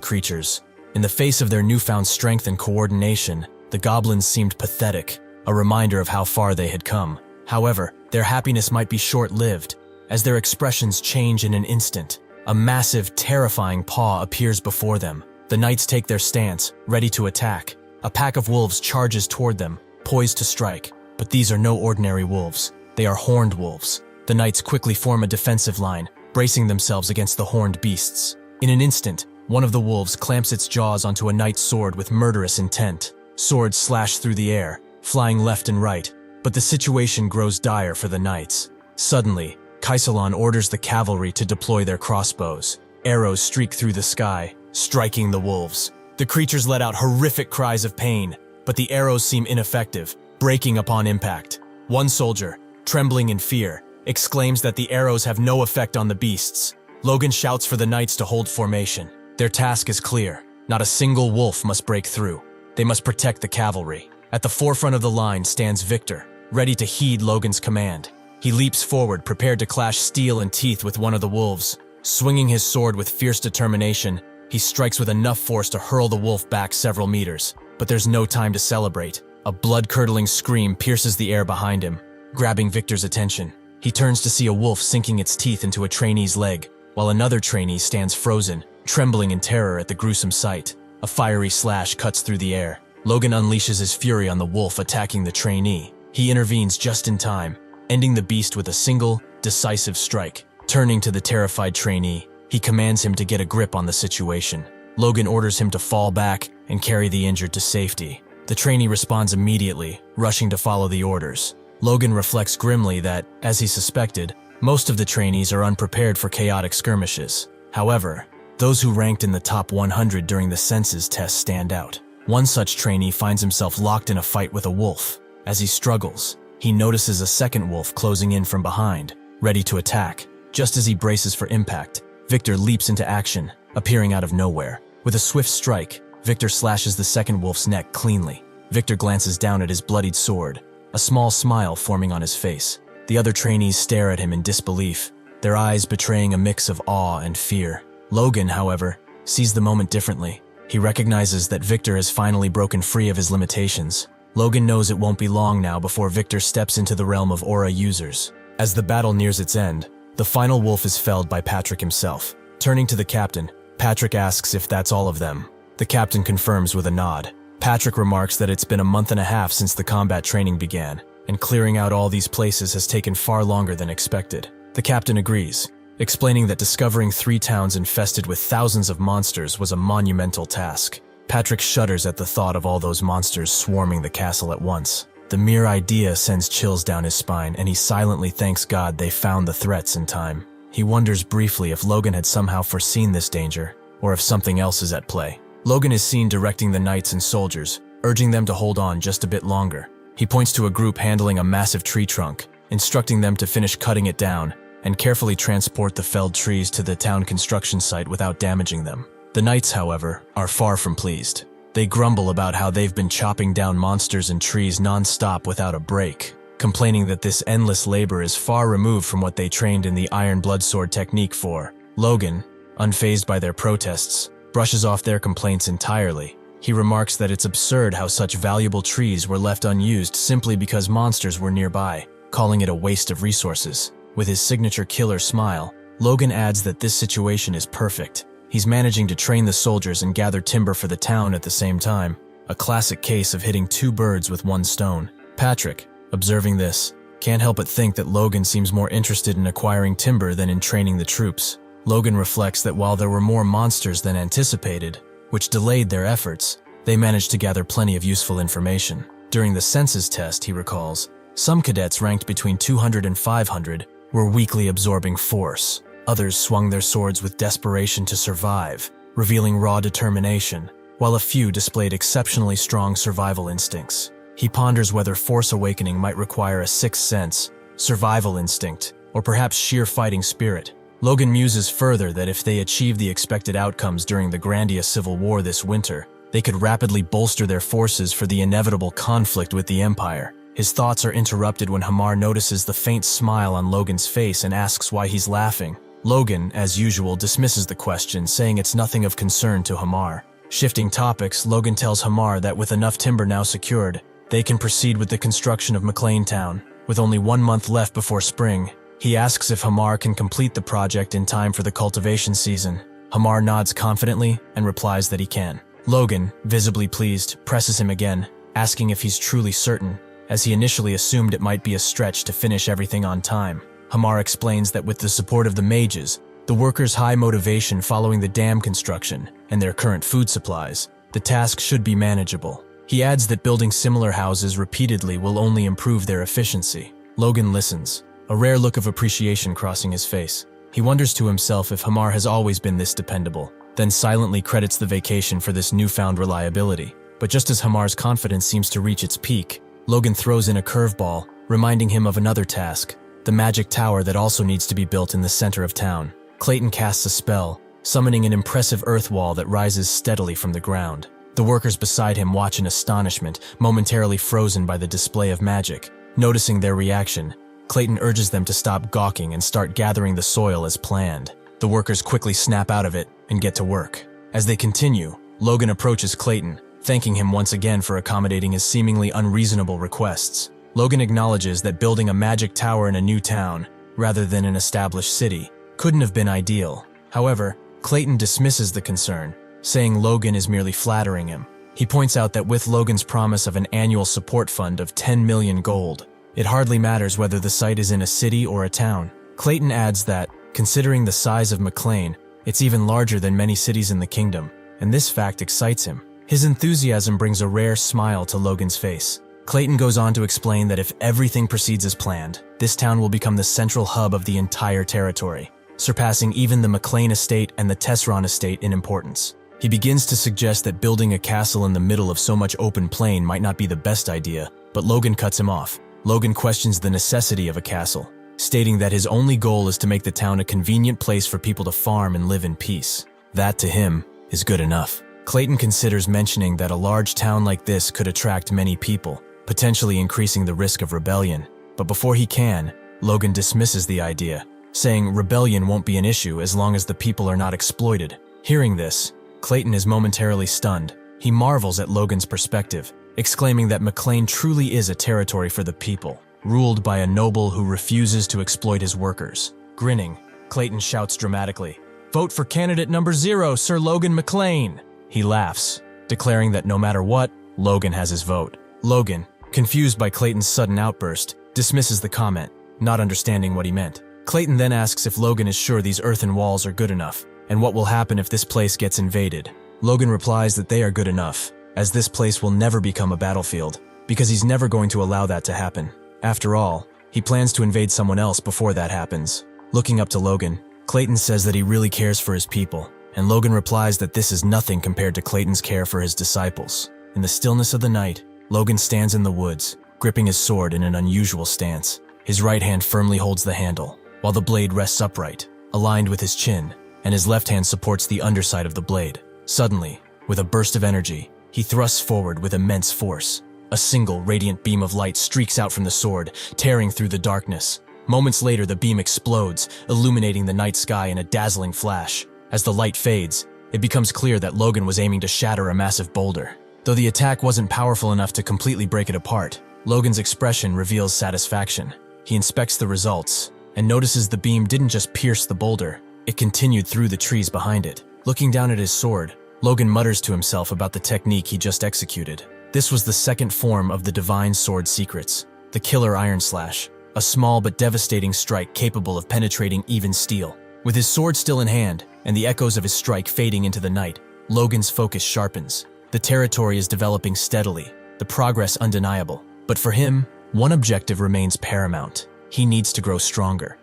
creatures. In the face of their newfound strength and coordination, the goblins seemed pathetic, a reminder of how far they had come. However, their happiness might be short-lived, as their expressions change in an instant. A massive, terrifying paw appears before them. The knights take their stance, ready to attack. A pack of wolves charges toward them, poised to strike. But these are no ordinary wolves. They are horned wolves. The knights quickly form a defensive line, bracing themselves against the horned beasts. In an instant, one of the wolves clamps its jaws onto a knight's sword with murderous intent. Swords slash through the air, flying left and right, but the situation grows dire for the knights. Suddenly, Kaisalan orders the cavalry to deploy their crossbows. Arrows streak through the sky, striking the wolves. The creatures let out horrific cries of pain, but the arrows seem ineffective, breaking upon impact. One soldier, trembling in fear, exclaims that the arrows have no effect on the beasts. Logan shouts for the knights to hold formation. Their task is clear. Not a single wolf must break through. They must protect the cavalry. At the forefront of the line stands Victor, ready to heed Logan's command. He leaps forward, prepared to clash steel and teeth with one of the wolves. Swinging his sword with fierce determination, he strikes with enough force to hurl the wolf back several meters. But there's no time to celebrate. A blood-curdling scream pierces the air behind him, grabbing Victor's attention. He turns to see a wolf sinking its teeth into a trainee's leg, while another trainee stands frozen, trembling in terror at the gruesome sight. A fiery slash cuts through the air. Logan unleashes his fury on the wolf attacking the trainee. He intervenes just in time, ending the beast with a single, decisive strike. Turning to the terrified trainee, he commands him to get a grip on the situation. Logan orders him to fall back and carry the injured to safety. The trainee responds immediately, rushing to follow the orders. Logan reflects grimly that, as he suspected, most of the trainees are unprepared for chaotic skirmishes. However, those who ranked in the top 100 during the senses test stand out. One such trainee finds himself locked in a fight with a wolf. As he struggles, he notices a second wolf closing in from behind, ready to attack. Just as he braces for impact, Victor leaps into action, appearing out of nowhere. With a swift strike, Victor slashes the second wolf's neck cleanly. Victor glances down at his bloodied sword, a small smile forming on his face. The other trainees stare at him in disbelief, their eyes betraying a mix of awe and fear. Logan, however, sees the moment differently. He recognizes that Victor has finally broken free of his limitations. Logan knows it won't be long now before Victor steps into the realm of aura users. As the battle nears its end, the final wolf is felled by Patrick himself. Turning to the captain, Patrick asks if that's all of them. The captain confirms with a nod. Patrick remarks that it's been a month and a half since the combat training began, and clearing out all these places has taken far longer than expected. The captain agrees, explaining that discovering 3 towns infested with thousands of monsters was a monumental task. Patrick shudders at the thought of all those monsters swarming the castle at once. The mere idea sends chills down his spine, and he silently thanks God they found the threats in time. He wonders briefly if Logan had somehow foreseen this danger, or if something else is at play. Logan is seen directing the knights and soldiers, urging them to hold on just a bit longer. He points to a group handling a massive tree trunk, instructing them to finish cutting it down and carefully transport the felled trees to the town construction site without damaging them. The knights, however, are far from pleased. They grumble about how they've been chopping down monsters and trees non-stop without a break, complaining that this endless labor is far removed from what they trained in the Iron Blood Sword technique for. Logan, unfazed by their protests, brushes off their complaints entirely. He remarks that it's absurd how such valuable trees were left unused simply because monsters were nearby, calling it a waste of resources. With his signature killer smile, Logan adds that this situation is perfect. He's managing to train the soldiers and gather timber for the town at the same time, a classic case of hitting 2 birds with 1 stone. Patrick, observing this, can't help but think that Logan seems more interested in acquiring timber than in training the troops. Logan reflects that while there were more monsters than anticipated, which delayed their efforts, they managed to gather plenty of useful information. During the census test, he recalls, some cadets ranked between 200 and 500 were weakly absorbing force. Others swung their swords with desperation to survive, revealing raw determination, while a few displayed exceptionally strong survival instincts. He ponders whether Force Awakening might require a 6th sense, survival instinct, or perhaps sheer fighting spirit. Logan muses further that if they achieve the expected outcomes during the Grandia Civil War this winter, they could rapidly bolster their forces for the inevitable conflict with the Empire. His thoughts are interrupted when Hamar notices the faint smile on Logan's face and asks why he's laughing. Logan, as usual, dismisses the question, saying it's nothing of concern to Hamar. Shifting topics, Logan tells Hamar that with enough timber now secured, they can proceed with the construction of McLain Town. With only 1 month left before spring, he asks if Hamar can complete the project in time for the cultivation season. Hamar nods confidently and replies that he can. Logan, visibly pleased, presses him again, asking if he's truly certain, as he initially assumed it might be a stretch to finish everything on time. Hamar explains that with the support of the mages, the workers' high motivation following the dam construction, and their current food supplies, the task should be manageable. He adds that building similar houses repeatedly will only improve their efficiency. Logan listens, a rare look of appreciation crossing his face. He wonders to himself if Hamar has always been this dependable, then silently credits the vacation for this newfound reliability. But just as Hamar's confidence seems to reach its peak, Logan throws in a curveball, reminding him of another task, the magic tower that also needs to be built in the center of town. Clayton casts a spell, summoning an impressive earth wall that rises steadily from the ground. The workers beside him watch in astonishment, momentarily frozen by the display of magic. Noticing their reaction, Clayton urges them to stop gawking and start gathering the soil as planned. The workers quickly snap out of it and get to work. As they continue, Logan approaches Clayton, thanking him once again for accommodating his seemingly unreasonable requests. Logan acknowledges that building a magic tower in a new town, rather than an established city, couldn't have been ideal. However, Clayton dismisses the concern, saying Logan is merely flattering him. He points out that with Logan's promise of an annual support fund of 10 million gold, it hardly matters whether the site is in a city or a town. Clayton adds that, considering the size of McLain, it's even larger than many cities in the kingdom, and this fact excites him. His enthusiasm brings a rare smile to Logan's face. Clayton goes on to explain that if everything proceeds as planned, this town will become the central hub of the entire territory, surpassing even the McLain estate and the Tesseron estate in importance. He begins to suggest that building a castle in the middle of so much open plain might not be the best idea, but Logan cuts him off. Logan questions the necessity of a castle, stating that his only goal is to make the town a convenient place for people to farm and live in peace. That, to him, is good enough. Clayton considers mentioning that a large town like this could attract many people, potentially increasing the risk of rebellion. But before he can, Logan dismisses the idea, saying rebellion won't be an issue as long as the people are not exploited. Hearing this, Clayton is momentarily stunned. He marvels at Logan's perspective, exclaiming that McLain truly is a territory for the people, ruled by a noble who refuses to exploit his workers. Grinning, Clayton shouts dramatically, "Vote for candidate number 0, Sir Logan McLain!" He laughs, declaring that no matter what, Logan has his vote. Logan, confused by Clayton's sudden outburst, dismisses the comment, not understanding what he meant. Clayton then asks if Logan is sure these earthen walls are good enough, and what will happen if this place gets invaded. Logan replies that they are good enough, as this place will never become a battlefield, because he's never going to allow that to happen. After all, he plans to invade someone else before that happens. Looking up to Logan, Clayton says that he really cares for his people, and Logan replies that this is nothing compared to Clayton's care for his disciples. In the stillness of the night, Logan stands in the woods, gripping his sword in an unusual stance. His right hand firmly holds the handle, while the blade rests upright, aligned with his chin, and his left hand supports the underside of the blade. Suddenly, with a burst of energy, he thrusts forward with immense force. A single radiant beam of light streaks out from the sword, tearing through the darkness. Moments later, the beam explodes, illuminating the night sky in a dazzling flash. As the light fades, it becomes clear that Logan was aiming to shatter a massive boulder. Though the attack wasn't powerful enough to completely break it apart, Logan's expression reveals satisfaction. He inspects the results, and notices the beam didn't just pierce the boulder, it continued through the trees behind it. Looking down at his sword, Logan mutters to himself about the technique he just executed. This was the second form of the divine sword secrets, the killer iron slash, a small but devastating strike capable of penetrating even steel. With his sword still in hand, and the echoes of his strike fading into the night, Logan's focus sharpens. The territory is developing steadily, the progress undeniable. But for him, one objective remains paramount. He needs to grow stronger.